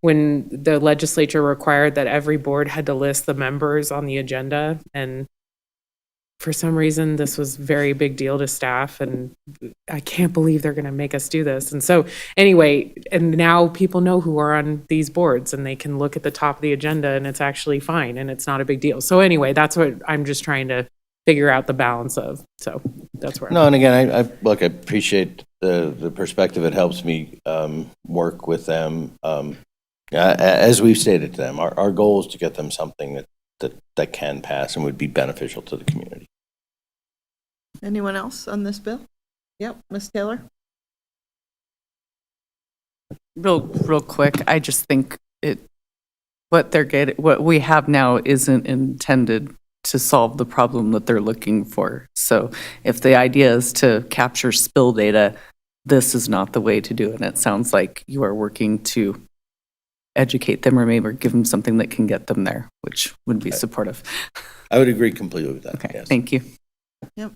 when the legislature required that every board had to list the members on the agenda, and for some reason, this was very big deal to staff, and I can't believe they're going to make us do this. And so, anyway, and now people know who are on these boards, and they can look at the top of the agenda, and it's actually fine, and it's not a big deal. So anyway, that's what I'm just trying to figure out the balance of. So that's where. No, and again, I appreciate the perspective. It helps me work with them. As we've stated to them, our goal is to get them something that can pass and would be beneficial to the community. Anyone else on this bill? Yep, Ms. Taylor? Real quick, I just think what we have now isn't intended to solve the problem that they're looking for. So if the idea is to capture spill data, this is not the way to do it. And it sounds like you are working to educate them or maybe give them something that can get them there, which would be supportive. I would agree completely with that. Okay, yes. thank you. Yep.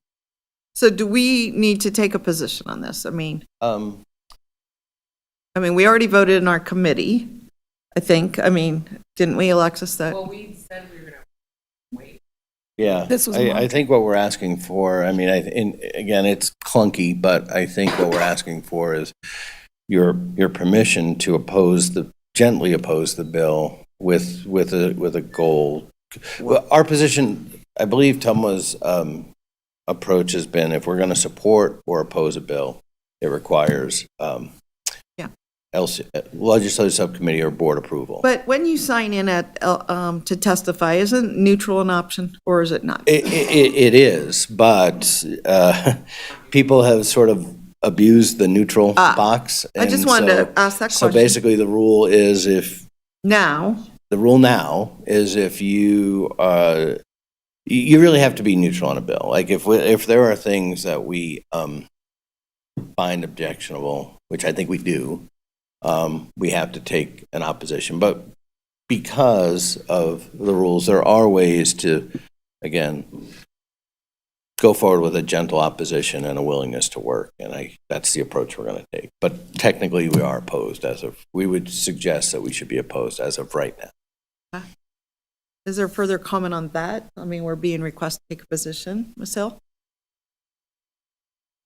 So do we need to take a position on this? I mean, we already voted in our committee, I think. I mean, didn't we, Alexis, that? Well, we said we were going to wait. Yeah, I think what we're asking for, and again, it's clunky, but I think what we're asking for is your permission to gently oppose the bill with a goal. Well, our position, I believe TMWA's approach has been, if we're going to support or oppose a bill, it requires legislative subcommittee or board approval. But when you sign in to testify, isn't neutral an option, or is it not? It is, but people have sort of abused the neutral box. I just wanted to ask that question. So basically, the rule now is if you really have to be neutral on a bill. Like if there are things that we find objectionable, which I think we do, we have to take an opposition. But because of the rules, there are ways to, again, go forward with a gentle opposition and a willingness to work. And that's the approach we're going to take. But technically, we are opposed we would suggest that we should be opposed as of right now. Is there further comment on that? I mean, we're being requested to take a position. Ms. Hill?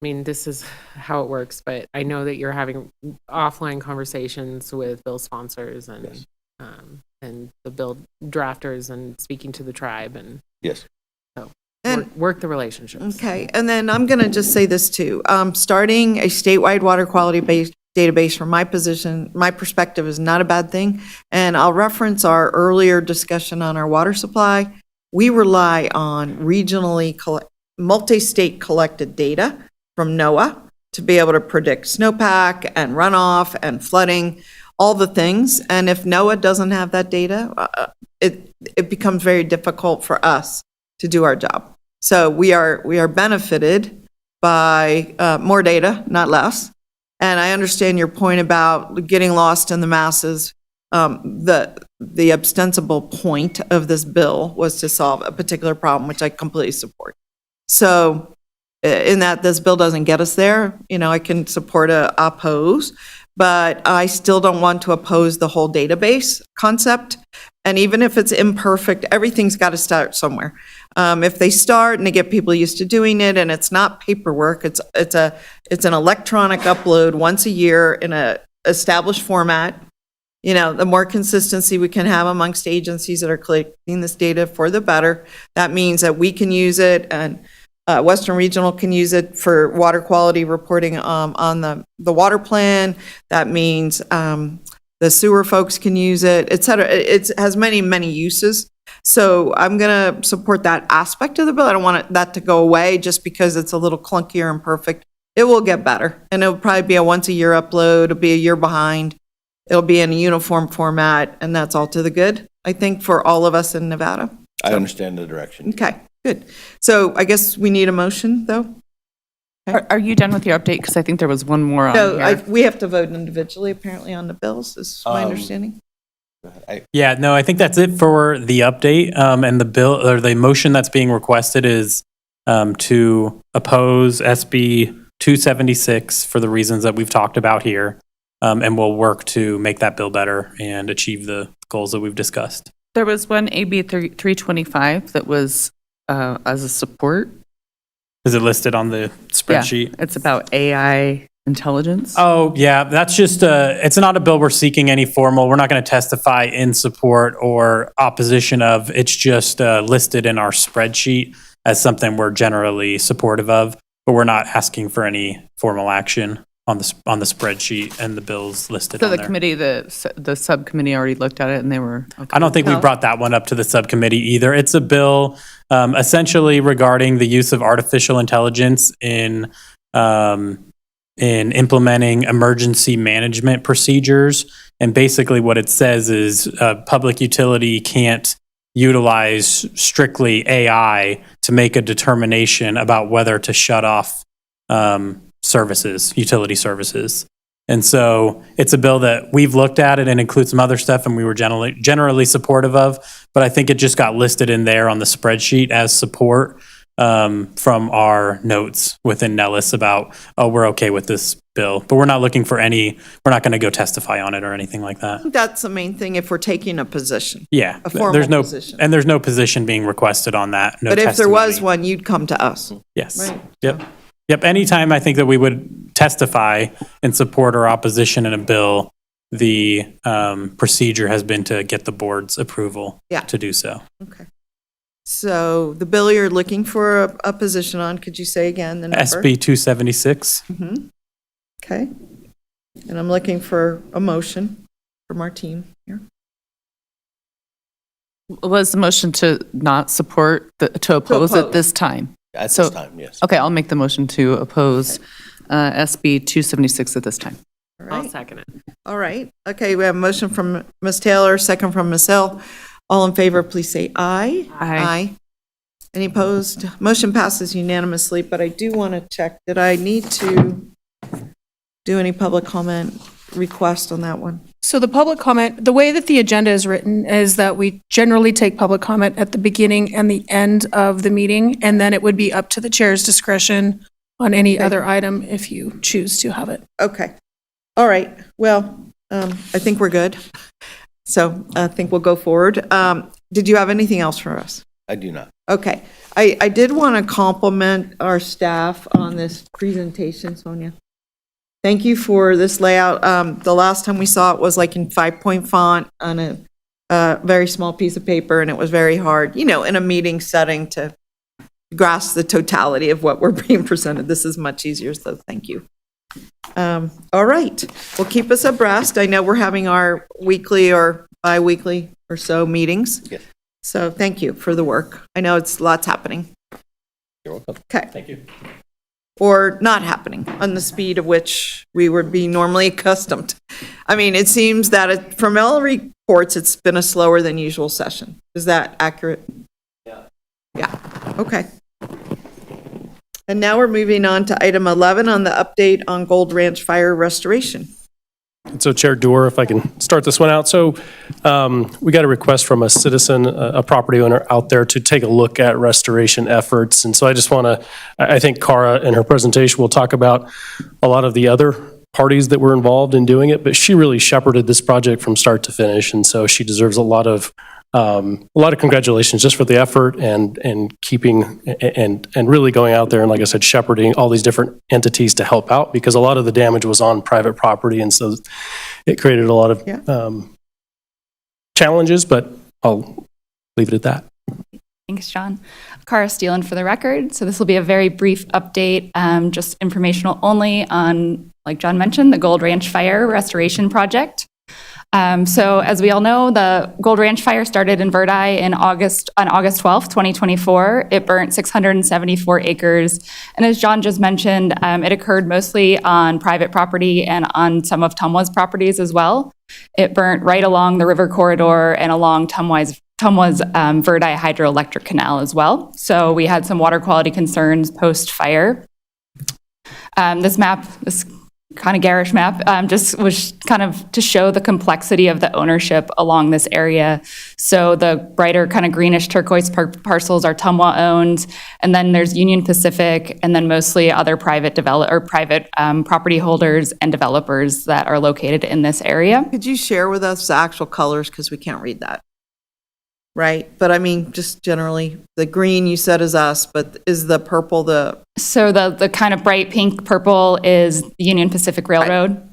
This is how it works, but I know that you're having offline conversations with bill sponsors and Yes. And the bill drafters and speaking to the tribe and Yes. so And- work the relationships. Okay, and then I'm going to just say this too. Starting a statewide water quality database from my perspective is not a bad thing. And I'll reference our earlier discussion on our water supply. We rely on regionally multi-state collected data from NOAA to be able to predict snowpack and runoff and flooding, all the things. And if NOAA doesn't have that data, it becomes very difficult for us to do our job. So we are benefited by more data, not less. And I understand your point about getting lost in the masses. The ostensible point of this bill was to solve a particular problem, which I completely support. So in that this bill doesn't get us there, I can support oppose, but I still don't want to oppose the whole database concept. And even if it's imperfect, everything's got to start somewhere. If they start and they get people used to doing it, and it's not paperwork, it's an electronic upload once a year in a established format. The more consistency we can have amongst agencies that are collecting this data, for the better. That means that we can use it, and Western Regional can use it for water quality reporting on the water plan. That means the sewer folks can use it, et cetera. It has many, many uses. So I'm going to support that aspect of the bill. I don't want that to go away just because it's a little clunkier and imperfect. It will get better, and it'll probably be a once-a-year upload. It'll be a year behind. It'll be in a uniform format, and that's all to the good, I think, for all of us in Nevada. I understand the direction. Okay, good. So I guess we need a motion, though? Are you done with your update? Because I think there was one more on No, here. we have to vote individually, apparently, on the bills, is my understanding. Yeah, no, I think that's it for the update. And the bill or the motion that's being requested is to oppose SB 276 for the reasons that we've talked about here. And we'll work to make that bill better and achieve the goals that we've discussed. There was one AB 325 that was as a support. Is it listed on the Yeah, spreadsheet? it's about AI intelligence. Oh, yeah, that's just, it's not a bill we're seeking any formal. We're not going to testify in support or opposition of. It's just listed in our spreadsheet as something we're generally supportive of, but we're not asking for any formal action on the spreadsheet and the bills listed So on the there. committee, the subcommittee already looked at it and they were okay. I don't think we No. brought that one up to the subcommittee either. It's a bill essentially regarding the use of artificial intelligence in implementing emergency management procedures. And basically what it says is a public utility can't utilize strictly AI to make a determination about whether to shut off services, utility services. And so it's a bill that we've looked at it and includes some other stuff and we were generally supportive of, but I think it just got listed in there on the spreadsheet as support from our notes within Nellis about, oh, we're okay with this bill, but we're not looking for any, we're not going to go testify on it or anything like that. That's the main thing if we're taking a position. Yeah. A formal there's no, position. And there's no position being requested on that. No But if there was testimony. one, you'd come to us. Yes. Right. Yep. Yep. Anytime I think that we would testify in support or opposition in a bill, the procedure has been to get the board's approval Yeah. to do so. Okay. So the bill you're looking for a position on, could you say again the number? SB 276. Okay. And I'm looking for a motion from our team here. Was the motion to not support, to oppose oppose. at this time? At So- this time, yes. Okay, I'll make the motion to oppose SB 276 at this time. All I'll right. second it. All right. Okay, we have a motion from Ms. Taylor, second from Ms. Hill. All in favor, please say aye. Aye. Any opposed? Motion passes unanimously, but I do want to check, did I need to do any public comment request on that one? So the public comment, the way that the agenda is written is that we generally take public comment at the beginning and the end of the meeting, and then it would be up to the chair's discretion on any other item if you choose to have it. Okay. All right. Well, I think we're good. So I think we'll go forward. Did you have anything else for us? I do not. Okay. I did want to compliment our staff on this presentation, Sonia. Thank you for this layout. The last time we saw it was like in 5-point font on a very small piece of paper, and it was very hard, in a meeting setting to grasp the totality of what we're being presented. This is much easier, so thank you. All right. Well, keep us abreast. I know we're having our weekly or bi-weekly or so meetings. Yes. So thank you for the work. I know it's lots happening. You're welcome. Okay. Thank you. Or not happening on the speed of which we would be normally accustomed. I mean, it seems that from all reports, it's been a slower than usual session. Is that accurate? Yeah. Yeah, okay. And now we're moving on to item 11 on the update on Gold Ranch fire restoration. And so Chair Doer, if I can start this one out. So we got a request from a citizen, a property owner out there to take a look at restoration efforts. And so I just want to, I think Cara in her presentation will talk about a lot of the other parties that were involved in doing it, but she really shepherded this project from start to finish. And so she deserves a lot of congratulations just for the effort and keeping and really going out there and, like I said, shepherding all these different entities to help out, because a lot of the damage was on private property, and so it created a lot of challenges, but I'll leave it at that. Thanks, John. Cara Steelan for the record. So this will be a very brief update, just informational only on, like John mentioned, the Gold Ranch Fire Restoration Project. So as we all know, the Gold Ranch Fire started in Verdi on August 12th, 2024. It burnt 674 acres. And as John just mentioned, it occurred mostly on private property and on some of TMWA's properties as well. It burnt right along the river corridor and along TMWA's Verdi hydroelectric canal as well. So we had some water quality concerns post-fire. This kind of garish map just was kind of to show the complexity of the ownership along this area. So the brighter kind of greenish turquoise parcels are TMWA owned, and then there's Union Pacific, and then mostly other private property holders and developers that are located in this area. Could you share with us the actual colors, because we can't read that? right? But I mean, just generally, the green you said is us, but is the purple the, So the kind of bright pink purple is the Union Pacific Railroad.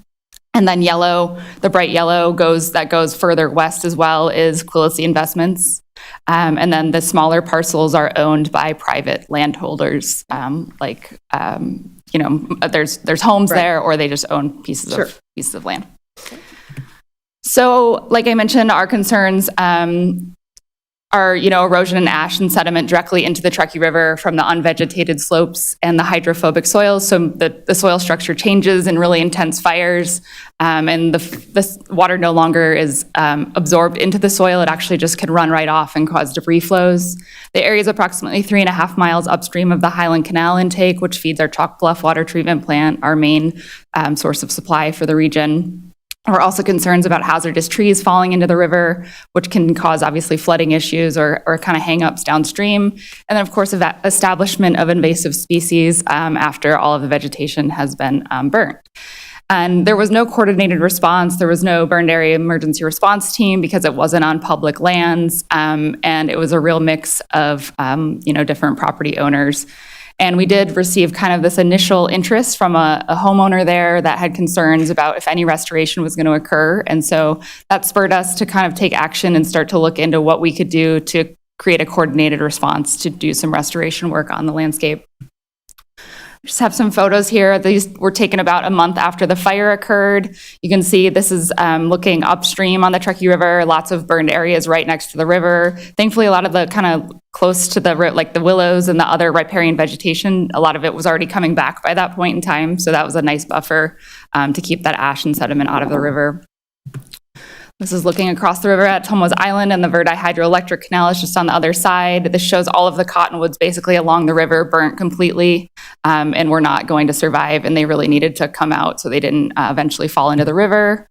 And then yellow, the bright yellow goes further west as well, is Quilisi Investments. And then the smaller parcels are owned by private landholders, there's homes there, or they just own pieces of land. So, like I mentioned, our concerns are, erosion and ash and sediment directly into the Truckee River from the unvegetated slopes and the hydrophobic soils. So the soil structure changes in really intense fires, and the water no longer is absorbed into the soil. It actually just can run right off and cause debris flows. The area is approximately 3.5 miles upstream of the Highland Canal intake, which feeds our Chalk Bluff water treatment plant, our main source of supply for the region. We're also concerns about hazardous trees falling into the river, which can cause obviously flooding issues or kind of hangups downstream. And then, of course, establishment of invasive species after all of the vegetation has been burnt. And there was no coordinated response. There was no burned area emergency response team because it wasn't on public lands. And it was a real mix of, different property owners. And we did receive kind of this initial interest from a homeowner there that had concerns about if any restoration was going to occur. And so that spurred us to kind of take action and start to look into what we could do to create a coordinated response to do some restoration work on the landscape. Just have some photos here. These were taken about a month after the fire occurred. You can see this is looking upstream on the Truckee River, lots of burned areas right next to the river. Thankfully, a lot of the kind of close to the, like the willows and the other riparian vegetation, a lot of it was already coming back by that point in time. So that was a nice buffer to keep that ash and sediment out of the river. This is looking across the river at Tumwa's Island, and the Verdi Hydroelectric Canal is just on the other side. This shows all of the cottonwoods basically along the river burnt completely and were not going to survive, and they really needed to come out so they didn't eventually fall into the river.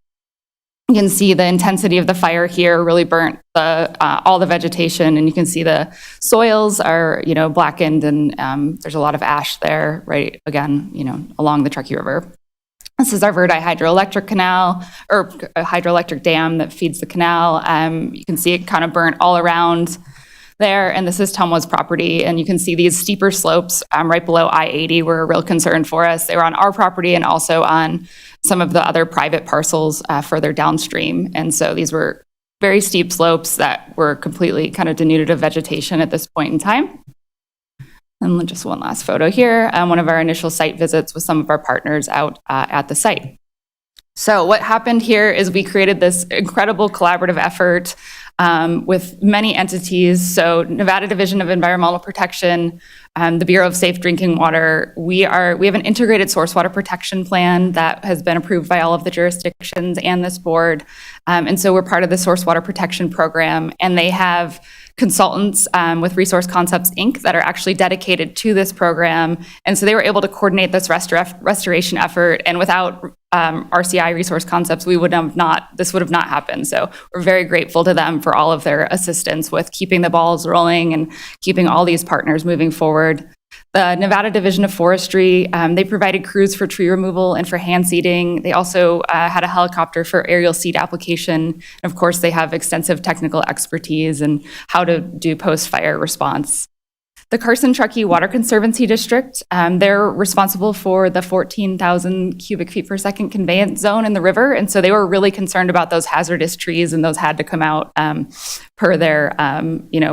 You can see the intensity of the fire here really burnt all the vegetation, and you can see the soils are, blackened, and there's a lot of ash there, right, again, along the Truckee River. This is our Verdi Hydroelectric Canal, or a hydroelectric dam that feeds the canal. You can see it kind of burnt all around there, and this is Tumwa's property, and you can see these steeper slopes right below I-80 were a real concern for us. They were on our property and also on some of the other private parcels further downstream, and so these were very steep slopes that were completely kind of denuded of vegetation at this point in time. And just one last photo here, one of our initial site visits with some of our partners out at the site. So what happened here is we created this incredible collaborative effort with many entities. So Nevada Division of Environmental Protection, the Bureau of Safe Drinking Water. We have an integrated source water protection plan that has been approved by all of the jurisdictions and this board. And so we're part of the Source Water Protection Program, and they have consultants with Resource Concepts, Inc. that are actually dedicated to this program. And so they were able to coordinate this restoration effort. And without RCI Resource Concepts, this would have not happened. So we're very grateful to them for all of their assistance with keeping the balls rolling and keeping all these partners moving forward. The Nevada Division of Forestry, they provided crews for tree removal and for hand seeding. They also had a helicopter for aerial seed application. And of course, they have extensive technical expertise in how to do post-fire response. The Carson-Truckee Water Conservancy District, they're responsible for the 14,000 cubic feet per second conveyance zone in the river. And so they were really concerned about those hazardous trees, and those had to come out per their,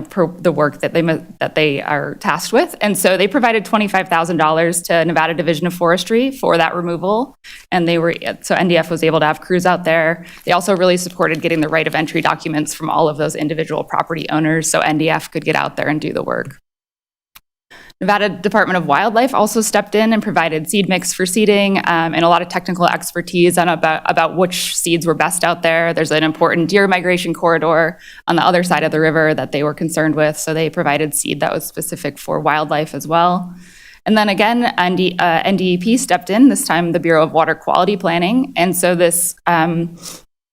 per the work that they are tasked with. And so they provided $25,000 to Nevada Division of Forestry for that removal. And so NDF was able to have crews out there. They also really supported getting the right of entry documents from all of those individual property owners so NDF could get out there and do the work. Nevada Department of Wildlife also stepped in and provided seed mix for seeding and a lot of technical expertise on about which seeds were best out there. There's an important deer migration corridor on the other side of the river that they were concerned with, so they provided seed that was specific for wildlife as well. And then again, NDEP stepped in, this time the Bureau of Water Quality Planning. And so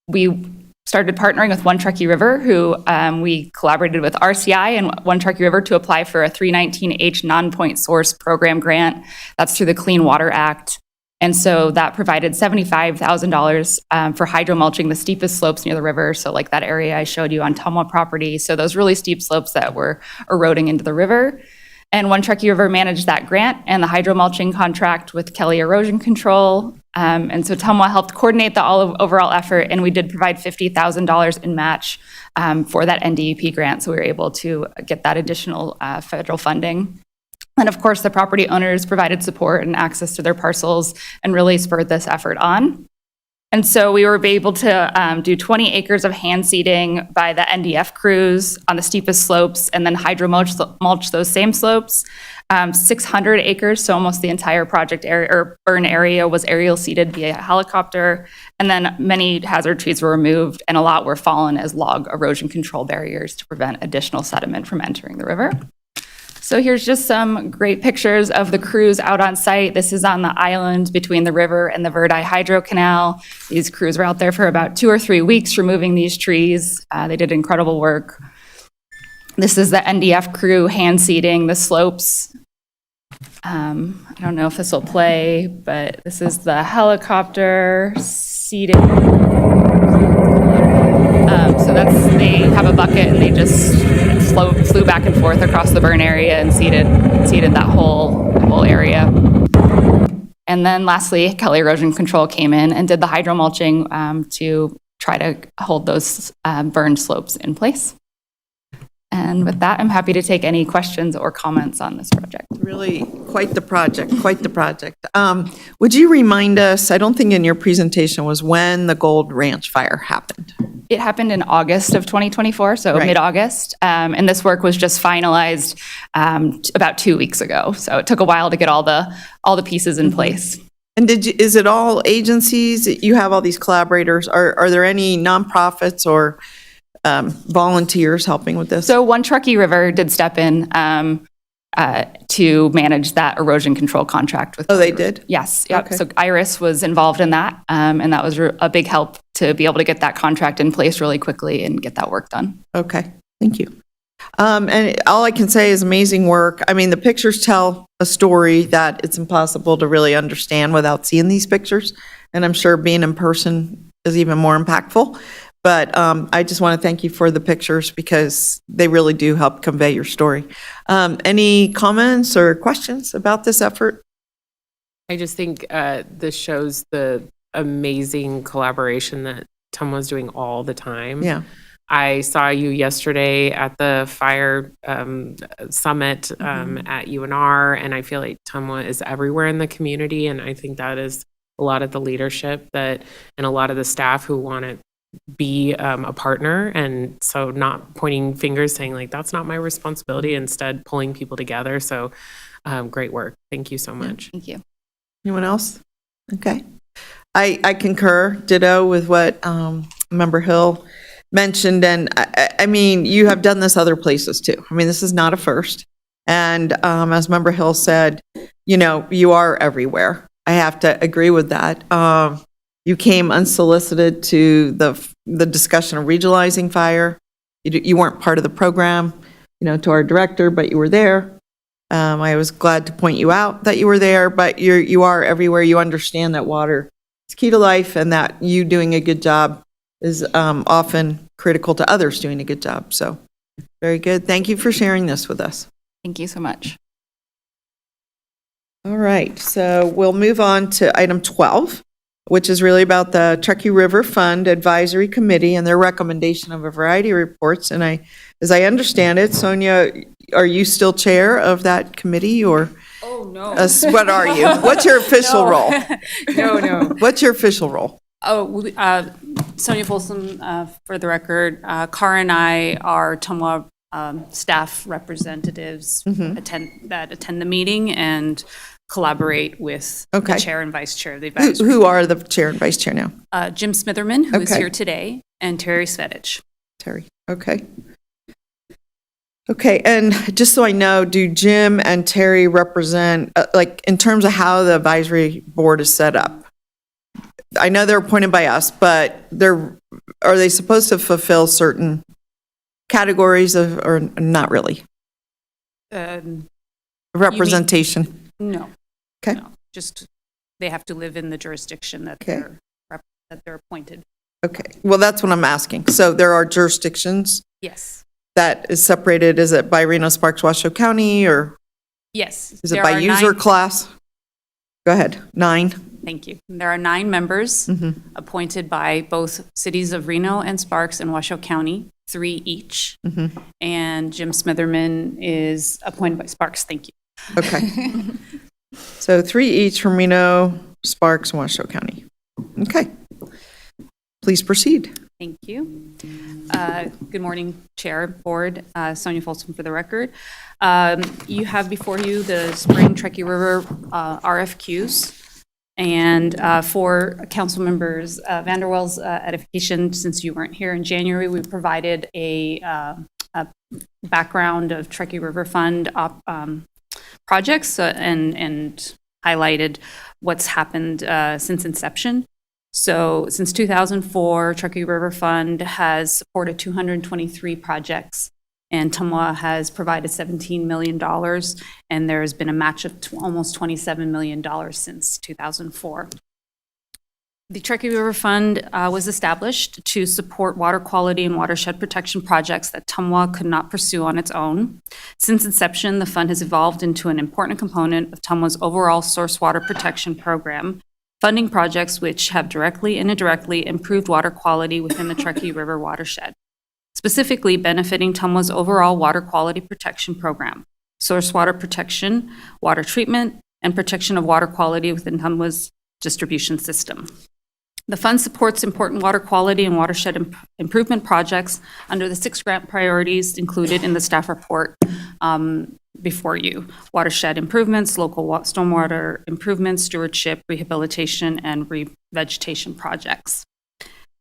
we started partnering with One Truckee River, who we collaborated with RCI and One Truckee River to apply for a 319H non-point source program grant. That's through the Clean Water Act. And so that provided $75,000 for hydromulching the steepest slopes near the river. So like that area I showed you on TMWA property. So those really steep slopes that were eroding into the river. And One Truckee River managed that grant and the hydromulching contract with Kelly Erosion Control. And so TMWA helped coordinate the overall effort, and we did provide $50,000 in match for that NDEP grant. So we were able to get that additional federal funding. And of course, the property owners provided support and access to their parcels and really spurred this effort on. And so we were able to do 20 acres of hand seeding by the NDF crews on the steepest slopes and then hydromulch those same slopes. 600 acres, so almost the entire project area or burn area was aerial seeded via helicopter. And then many hazard trees were removed and a lot were fallen as log erosion control barriers to prevent additional sediment from entering the river. So here's just some great pictures of the crews out on site. This is on the island between the river and the Verdi Hydro Canal. These crews were out there for about 2 or 3 weeks removing these trees. They did incredible work. This is the NDF crew hand seeding the slopes. I don't know if this will play, but this is the helicopter seeding. So they have a bucket and they just flew back and forth across the burn area and seeded that whole area. And then lastly, Kelly Erosion Control came in and did the hydromulching to try to hold those burned slopes in place. And with that, I'm happy to take any questions or comments on this project. Really quite the project, quite the project. Would you remind us, I don't think in your presentation was when the Gold Ranch fire happened? It happened in August of 2024, so Right. mid-August. And this work was just finalized about 2 weeks ago. So it took a while to get all the pieces in place. And is it all agencies? You have all these collaborators. Are there any nonprofits or volunteers helping with this? So One Truckee River did step in to manage that erosion control contract with. Oh, they did? Yes. Yep. Okay. So Iris was involved in that, and that was a big help to be able to get that contract in place really quickly and get that work done. Okay, thank you. And all I can say is amazing work. I mean, the pictures tell a story that it's impossible to really understand without seeing these pictures. And I'm sure being in person is even more impactful. But I just want to thank you for the pictures because they really do help convey your story. Any comments or questions about this effort? I just think this shows the amazing collaboration that TMWA is doing all the time. Yeah. I saw you yesterday at the fire summit at UNR, and I feel like TMWA is everywhere in the community, and I think that is a lot of the leadership and a lot of the staff who want to be a partner, and so not pointing fingers saying like that's not my responsibility, instead pulling people together. So great work. Thank you so much. Thank you. Anyone else? Okay. I concur, ditto with what Member Hill mentioned. And I mean, you have done this other places too. I mean, this is not a first. And as Member Hill said, you are everywhere. I have to agree with that. You came unsolicited to the discussion of regionalizing fire. You weren't part of the program, to our director, but you were there. I was glad to point you out that you were there, but you are everywhere. You understand that water is key to life and that you doing a good job is often critical to others doing a good job. So very good. Thank you for sharing this with us. Thank you so much. All right, so we'll move on to item 12, which is really about the Truckee River Fund Advisory Committee and their recommendation of a variety of reports. And as I understand it, Sonia, are you still chair of that committee, or? Oh, no. What are you? What's your official role? No. What's your official role? Oh, Sonia Folsom, for the record. Cara and I are TMWA staff representatives that attend the meeting and collaborate with the chair and vice chair of the advisory. Who are the chair and vice chair now? Jim Smitherman, who is here today, and Terry Svedich. Terry, okay. Okay, and just so I know, do Jim and Terry represent, in terms of how the advisory board is set up? I know they're appointed by us, but are they supposed to fulfill certain categories or not really? Representation? No. Okay. No, just they have to live in the jurisdiction that Okay. they're appointed. Okay, well, that's what I'm asking. So there are jurisdictions Yes. that is separated, is it by Reno, Sparks, Washoe County, or Yes. is it there by are user 9 class? Go ahead, 9. Thank you. There are 9 members appointed by both cities of Reno and Sparks and Washoe County, 3 each. And Jim Smitherman is appointed by Sparks. Thank you. Okay. So 3 each from Reno, Sparks, and Washoe County. Okay. Please proceed. Thank you. Good morning, Chair, Board. Sonia Folsom for the record. You have before you the Spring Truckee River RFQs. And for council members, Vanderwell's edification, since you weren't here in January, we provided a background of Truckee River Fund projects and highlighted what's happened since inception. So since 2004, Truckee River Fund has supported 223 projects, and TMWA has provided $17 million, and there has been a match of almost $27 million since 2004. The Truckee River Fund was established to support water quality and watershed protection projects that TMWA could not pursue on its own. Since inception, the fund has evolved into an important component of TMWA's overall source water protection program, funding projects which have directly and indirectly improved water quality within the Truckee River watershed, specifically benefiting TMWA's overall water quality protection program, source water protection, water treatment, and protection of water quality within TMWA's distribution system. The fund supports important water quality and watershed improvement projects under the 6 grant priorities included in the staff report before you: watershed improvements, local stormwater improvements, stewardship, rehabilitation, and revegetation projects.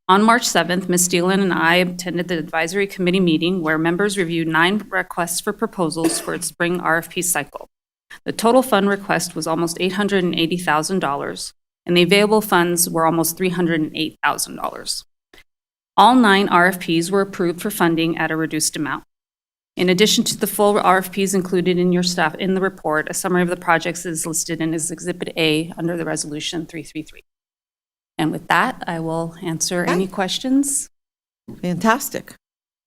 On March 7th, Ms. Steelan and I attended the advisory committee meeting where members reviewed 9 requests for proposals for its spring RFP cycle. The total fund request was almost $880,000, and the available funds were almost $308,000. All 9 RFPs were approved for funding at a reduced amount. In addition to the full RFPs included in your staff in the report, a summary of the projects is listed in Exhibit A under the Resolution 333. And with that, I will answer any questions. Fantastic.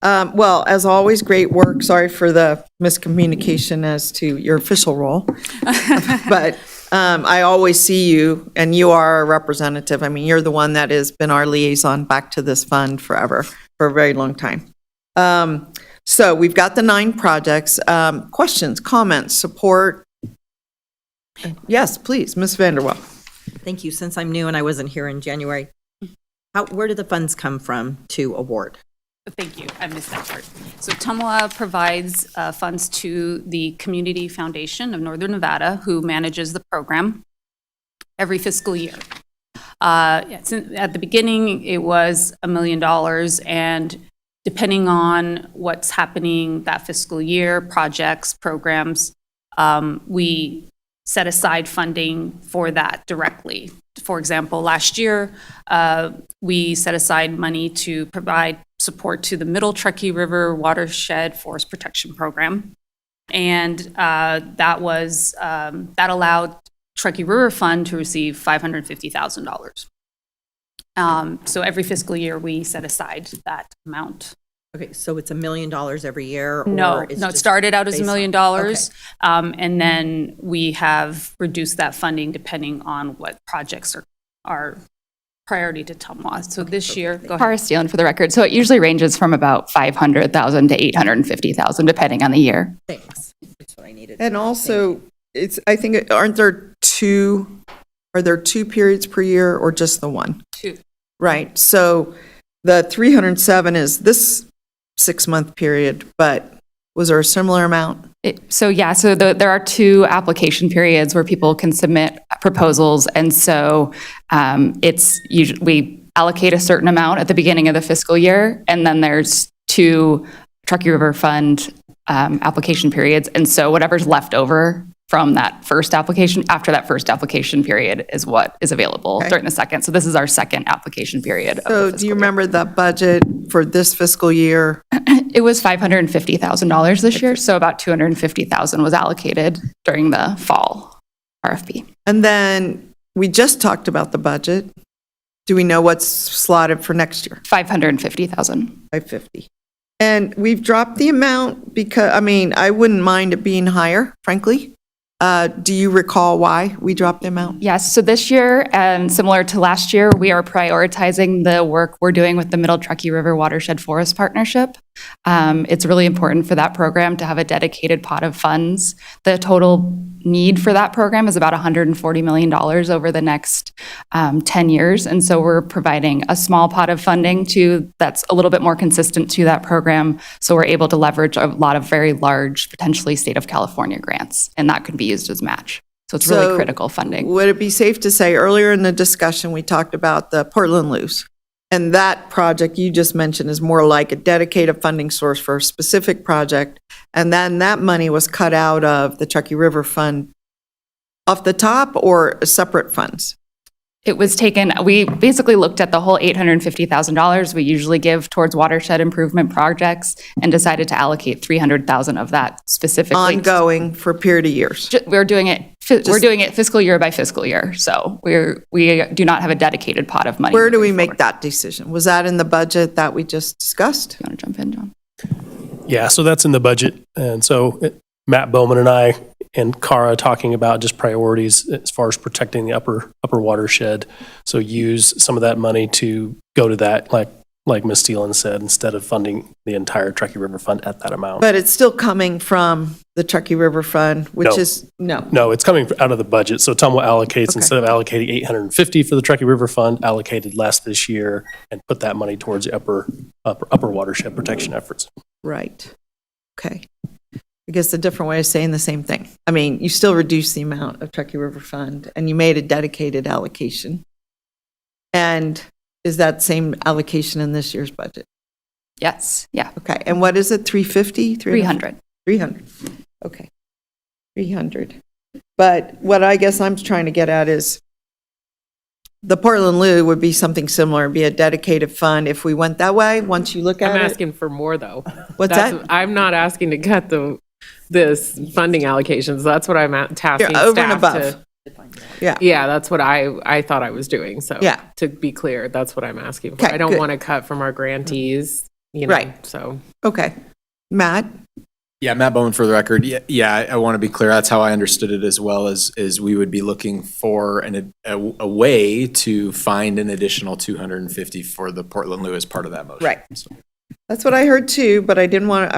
Well, as always, great work. Sorry for the miscommunication as to your official role. But I always see you, and you are a representative. I mean, you're the one that has been our liaison back to this fund forever, for a very long time. So we've got the 9 projects. Questions, comments, support? Yes, please, Ms. Vanderwell. Thank you. Since I'm new and I wasn't here in January, where do the funds come from to award? Thank you. I missed that part. So TMWA provides funds to the Community Foundation of Northern Nevada, who manages the program every fiscal year. At the beginning, it was $1 million, and depending on what's happening that fiscal year, projects, programs, we set aside funding for that directly. For example, last year, we set aside money to provide support to the Middle Truckee River Watershed Forest Protection Program. And that allowed Truckee River Fund to receive $550,000. So every fiscal year, we set aside that amount. Okay, so it's $1 million every year? No, it's it just started out as $1 based million, on- and then we have reduced that funding depending on what projects are priority to TMWA. So this year, go ahead. Cara Steelan for the record. So it usually ranges from about $500,000 to $850,000, depending on the year. Thanks. That's what I needed. And also, I think, are there two periods per year or just the one? 2. Right, so the 307 is this 6-month period, but was there a similar amount? So there are 2 application periods where people can submit proposals, and so it's usually we allocate a certain amount at the beginning of the fiscal year, and then there's 2 Truckee River Fund application periods, and so whatever's left over from that first application, after that first application period, is what is available during the second. So this is our second application period. So do you remember the budget for this fiscal year? It was $550,000 this year, so about $250,000 was allocated during the fall RFP. And then we just talked about the budget. Do we know what's slotted for next year? 550,000. 550. And we've dropped the amount because, I mean, I wouldn't mind it being higher, frankly. Do you recall why we dropped the amount? Yes, so this year, similar to last year, we are prioritizing the work we're doing with the Middle Truckee River Watershed Forest Partnership. It's really important for that program to have a dedicated pot of funds. The total need for that program is about $140 million over the next 10 years. And so we're providing a small pot of funding that's a little bit more consistent to that program. So we're able to leverage a lot of very large, potentially state of California grants, and that could be used as match. So it's really critical funding. Would it be safe to say earlier in the discussion, we talked about the Portland Loose? And that project you just mentioned is more like a dedicated funding source for a specific project. And then that money was cut out of the Truckee River Fund off the top or separate funds? It was taken, we basically looked at the whole $850,000 we usually give towards watershed improvement projects and decided to allocate $300,000 of that specifically. Ongoing for a period of years? We're doing it fiscal year by fiscal year. So we do not have a dedicated pot of money. Where do we make that decision? Was that in the budget that we just discussed? You want to jump in, John? Yeah, so that's in the budget. And so Matt Bowman and I and Cara talking about just priorities as far as protecting the upper watershed. So use some of that money to go to that, like Ms. Thielen said, instead of funding the entire Truckee River Fund at that amount. But it's still coming from the Truckee River Fund, which is, no. No, it's coming out of the budget. So TMWA allocates, instead of allocating $850 for the Truckee River Fund, allocated less this year and put that money towards the upper watershed protection efforts. Right. Okay. I guess a different way of saying the same thing. I mean, you still reduce the amount of Truckee River Fund and you made a dedicated allocation. And is that same allocation in this year's budget? Yes, yeah. Okay, and what is it, 350? 300. 300, okay. 300. But what I guess I'm trying to get at is the Portland Loo would be something similar, be a dedicated fund if we went that way, once you look at I'm it. asking for more, though. What's that? I'm not asking to cut this funding allocations. That's what I'm tasking You're over staff and above. to. Yeah. Yeah, that's what I thought I was doing. So Yeah. to be clear, that's what I'm asking for. Okay, I don't good. want to cut from our grantees, you know, Right. so. Okay. Matt? Yeah, Matt Bowman for the record. Yeah, I want to be clear. That's how I understood it as well, as we would be looking for a way to find an additional 250 for the Portland Loo as part of that motion. Right. So. That's what I heard too, but I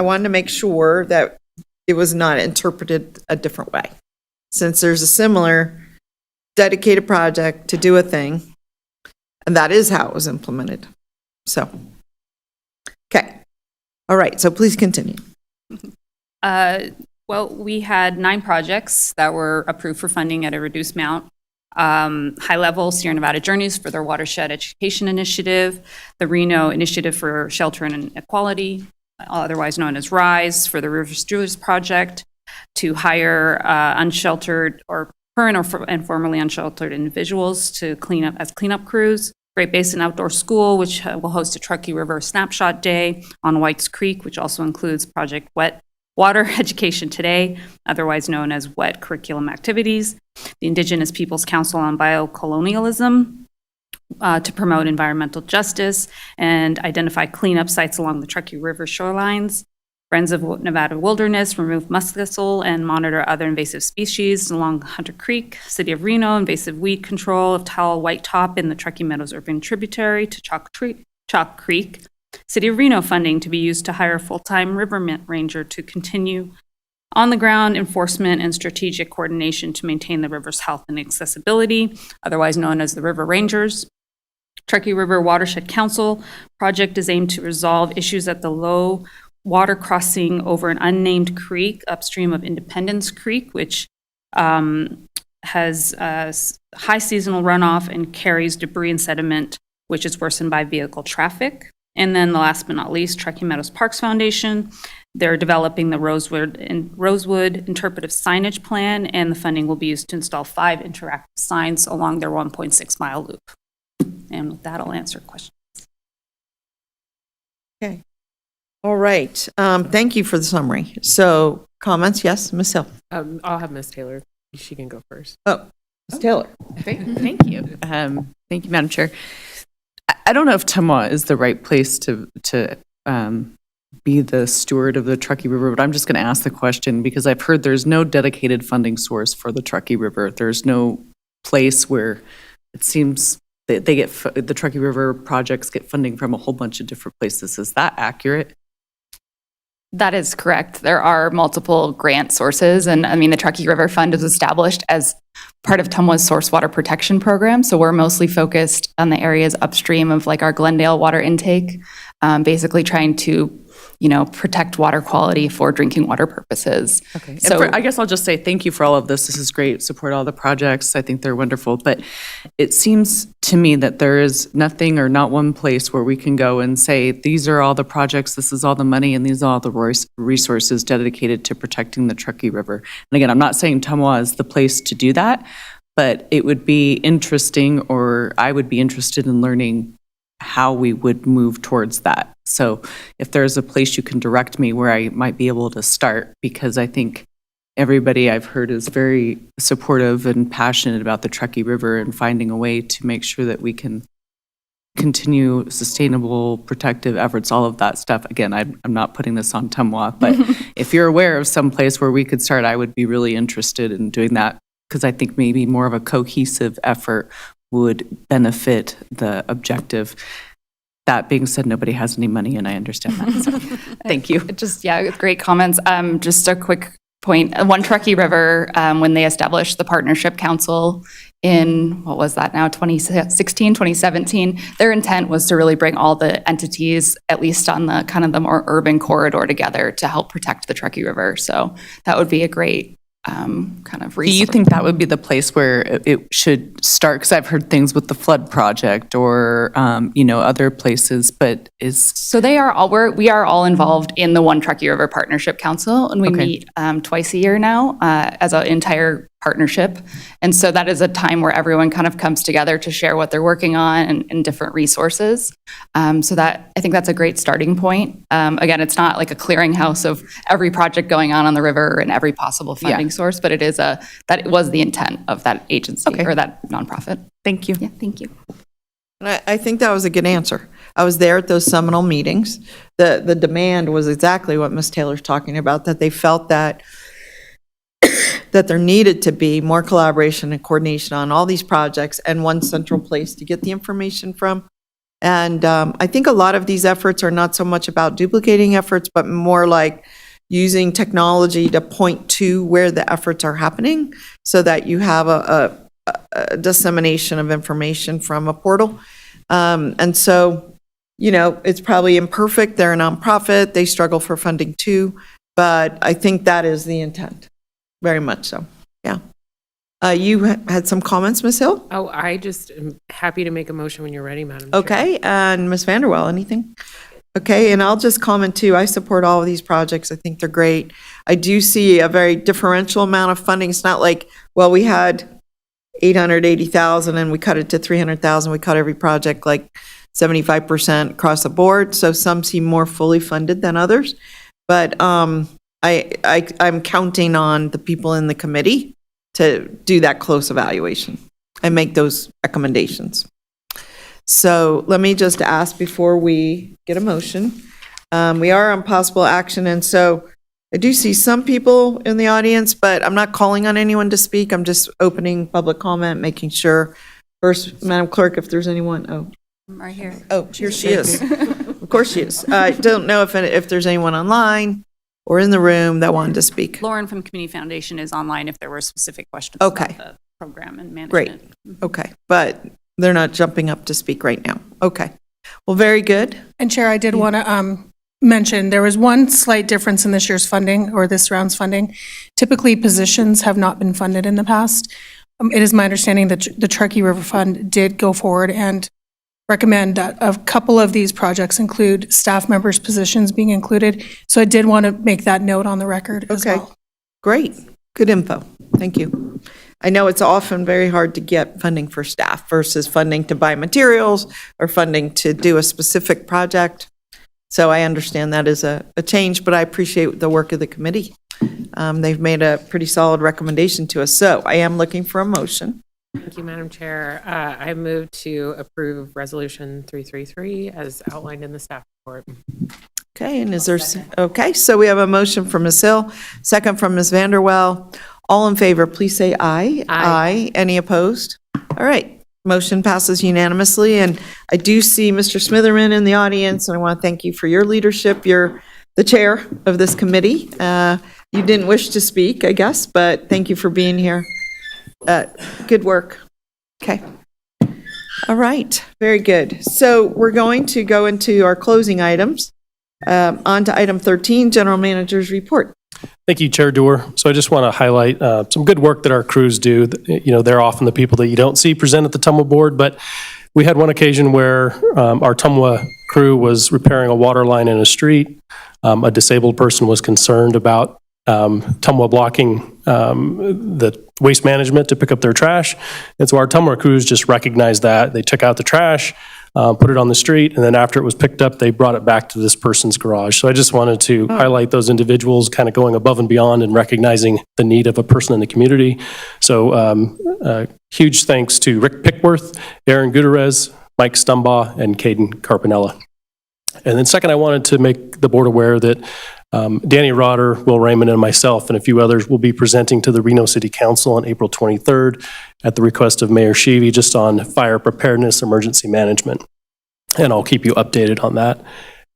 wanted to make sure that it was not interpreted a different way. Since there's a similar dedicated project to do a thing, and that is how it was implemented. So, okay. All right, so please continue. Well, we had 9 projects that were approved for funding at a reduced amount. High Level Sierra Nevada Journeys for their Watershed Education Initiative, the Reno Initiative for Shelter and Equality, otherwise known as RISE, for the River Stewards Project, to hire unsheltered or current and formerly unsheltered individuals to clean up as cleanup crews. Great Basin Outdoor School, which will host a Truckee River Snapshot Day on Whites Creek, which also includes Project Wet Water Education Today, otherwise known as WET curriculum activities. The Indigenous Peoples Council on Biocolonialism to promote environmental justice and identify cleanup sites along the Truckee River shorelines. Friends of Nevada Wilderness remove musk thistle and monitor other invasive species along Hunter Creek. City of Reno, invasive weed control of tall white top in the Truckee Meadows urban tributary to Chalk Creek. City of Reno funding to be used to hire a full-time river ranger to continue on-the-ground enforcement and strategic coordination to maintain the river's health and accessibility, otherwise known as the River Rangers. Truckee River Watershed Council project is aimed to resolve issues at the low water crossing over an unnamed creek upstream of Independence Creek, which has high seasonal runoff and carries debris and sediment, which is worsened by vehicle traffic. And then the last but not least, Truckee Meadows Parks Foundation. They're developing the Rosewood interpretive signage plan, and the funding will be used to install 5 interactive signs along their 1.6-mile loop. And with that, I'll answer questions. Okay. All right. Thank you for the summary. So comments? Yes, Ms. Hill. I'll have Ms. Taylor. She can go first. Oh, Ms. Taylor. Thank you. Thank you, Madam Chair. I don't know if TMWA is the right place to be the steward of the Truckee River, but I'm just going to ask the question because I've heard there's no dedicated funding source for the Truckee River. There's no place where it seems that the Truckee River projects get funding from a whole bunch of different places. Is that accurate? That is correct. There are multiple grant sources, and I mean, the Truckee River Fund is established as part of TMWA's source water protection program, so we're mostly focused on the areas upstream of like our Glendale water intake, basically trying to, protect water quality for drinking water purposes. Okay. So I guess I'll just say thank you for all of this. This is great. Support all the projects. I think they're wonderful. But it seems to me that there is nothing or not one place where we can go and say, these are all the projects, this is all the money, and these are all the resources dedicated to protecting the Truckee River. And again, I'm not saying TMWA is the place to do that, but it would be interesting, or I would be interested in learning how we would move towards that. So if there's a place you can direct me where I might be able to start, because I think everybody I've heard is very supportive and passionate about the Truckee River and finding a way to make sure that we can continue sustainable protective efforts, all of that stuff. Again, I'm not putting this on TMWA, but if you're aware of some place where we could start, I would be really interested in doing that, because I think maybe more of a cohesive effort would benefit the objective. That being said, nobody has any money, and I understand that. So, thank you. Great comments. Just a quick point. One Truckee River, when they established the Partnership Council in, 2016, 2017, their intent was to really bring all the entities, at least on the kind of the more urban corridor, together to help protect the Truckee River. So that would be a great kind of resource. Do you think that would be the place where it should start? Because I've heard things with the flood project or, other places, but So we are all involved in the One Truckee River Partnership Council, and we meet twice a year now as an entire partnership. And so that is a time where everyone kind of comes together to share what they're working on and different resources. So that, I think that's a great starting point. Again, it's not like a clearinghouse of every project going on the river and every possible funding source, but that was the intent of that agency or that nonprofit. Thank you. Yeah, thank you. And I think that was a good answer. I was there at those seminal meetings. The demand was exactly what Ms. Taylor's talking about, that they felt that there needed to be more collaboration and coordination on all these projects and one central place to get the information from. And I think a lot of these efforts are not so much about duplicating efforts, but more like using technology to point to where the efforts are happening so that you have a dissemination of information from a portal. And so, it's probably imperfect. They're a nonprofit. They struggle for funding too. But I think that is the intent. Very much so. Yeah. You had some comments, Ms. Hill? Oh, I just am happy to make a motion when you're ready, Madam Chair. Okay. And Ms. Vanderwell, anything? Okay. And I'll just comment too. I support all of these projects. I think they're great. I do see a very differential amount of funding. It's not like, well, we had 880,000 and we cut it to 300,000. We cut every project like 75% across the board. So some seem more fully funded than others. But I'm counting on the people in the committee to do that close evaluation and make those recommendations. So let me just ask before we get a motion. We are on possible action, and so I do see some people in the audience, but I'm not calling on anyone to speak. I'm just opening public comment, making sure. First, Madam Clerk, if there's anyone. Oh, I'm right here. Oh, here she is. Of course she is. I don't know if there's anyone online or in the room that wanted to speak. Lauren from Community Foundation is online if there were specific questions Okay. about the program and management. Great. Okay, but they're not jumping up to speak right now. Okay. Well, very good. And Chair, I did want to mention, there was one slight difference in this year's funding, or this round's funding. Typically, positions have not been funded in the past. It is my understanding that the Truckee River Fund did go forward and recommend that a couple of these projects include staff members' positions being included. So I did want to make that note on the record as well. Okay, great. Good info. Thank you. I know it's often very hard to get funding for staff versus funding to buy materials or funding to do a specific project. So I understand that is a change, but I appreciate the work of the committee. They've made a pretty solid recommendation to us. So I am looking for a motion. Thank you, Madam Chair. I move to approve Resolution 333 as outlined in the staff report. Okay, and is there, okay, so we have a motion from Ms. Hill, second from Ms. Vanderwell. All in favor, please say aye. Aye. Any opposed? All right, motion passes unanimously, and I do see Mr. Smitherman in the audience, and I want to thank you for your leadership. You're the chair of this committee. You didn't wish to speak, I guess, but thank you for being here. Good work. Okay. All right, very good. So we're going to go into our closing items. On to item 13, General Manager's Report. Thank you, Chair Doer. So I just want to highlight some good work that our crews do. You know, they're often the people that you don't see present at the TMWA board, but we had one occasion where our TMWA crew was repairing a water line in a street. A disabled person was concerned about TMWA blocking the waste management to pick up their trash. And so our TMWA crews just recognized that. They took out the trash, put it on the street, and then after it was picked up, they brought it back to this person's garage. So I just wanted to highlight those individuals kind of going above and beyond and recognizing the need of a person in the community. So huge thanks to Rick Pickworth, Aaron Gutierrez, Mike Stumbaugh, and Caden Carpinella. And then second, I wanted to make the board aware that Danny Rotter, Will Raymond, and myself and a few others will be presenting to the Reno City Council on April 23rd at the request of Mayor Sheevy just on fire preparedness, emergency management. And I'll keep you updated on that.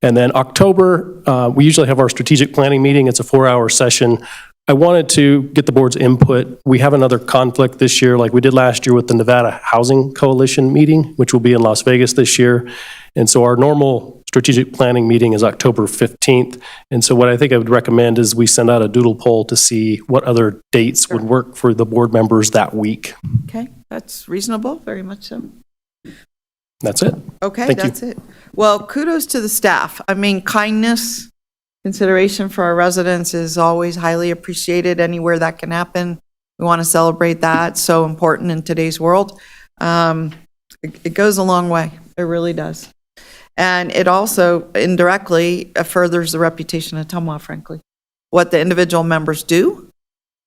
And then October, we usually have our strategic planning meeting. It's a 4-hour session. I wanted to get the board's input. We have another conflict this year, like we did last year with the Nevada Housing Coalition meeting, which will be in Las Vegas this year. And so our normal strategic planning meeting is October 15th. And so what I think I would recommend is we send out a doodle poll to see what other dates would work for the board members that week. Okay, that's reasonable, very much so. That's it. Okay, Thank you. that's it. Well, kudos to the staff. I mean, kindness, consideration for our residents is always highly appreciated anywhere that can happen. We want to celebrate that. So important in today's world. It goes a long way. It really does. And it also indirectly furthers the reputation of TMWA, frankly. What the individual members do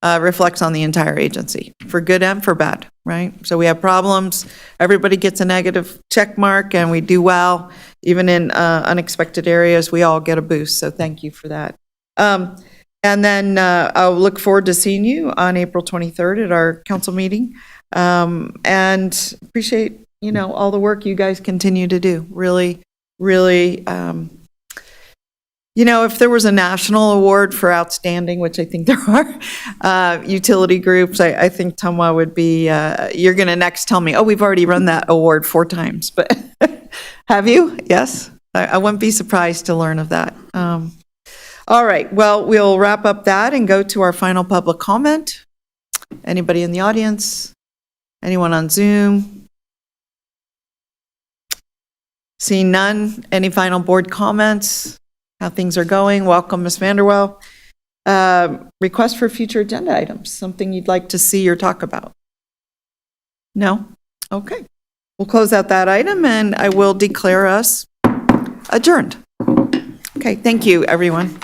reflects on the entire agency, for good and for bad, right? So we have problems, everybody gets a negative check mark, and we do well. Even in unexpected areas, we all get a boost, so thank you for that. And then I'll look forward to seeing you on April 23rd at our council meeting. And appreciate, you know, all the work you guys continue to do. Really, really, you know, if there was a national award for outstanding, which I think there are, utility groups, I think TMWA would be, you're going to next tell me, oh, we've already run that award 4 times, but have you? Yes? I wouldn't be surprised to learn of that. All right, well, we'll wrap up that and go to our final public comment. Anybody in the audience? Anyone on Zoom? Seeing none, any final board comments? How things are going? Welcome, Ms. Vanderwell. Request for future agenda items, something you'd like to see or talk about? No? Okay. We'll close out that item and I will declare us adjourned. Okay, thank you, everyone.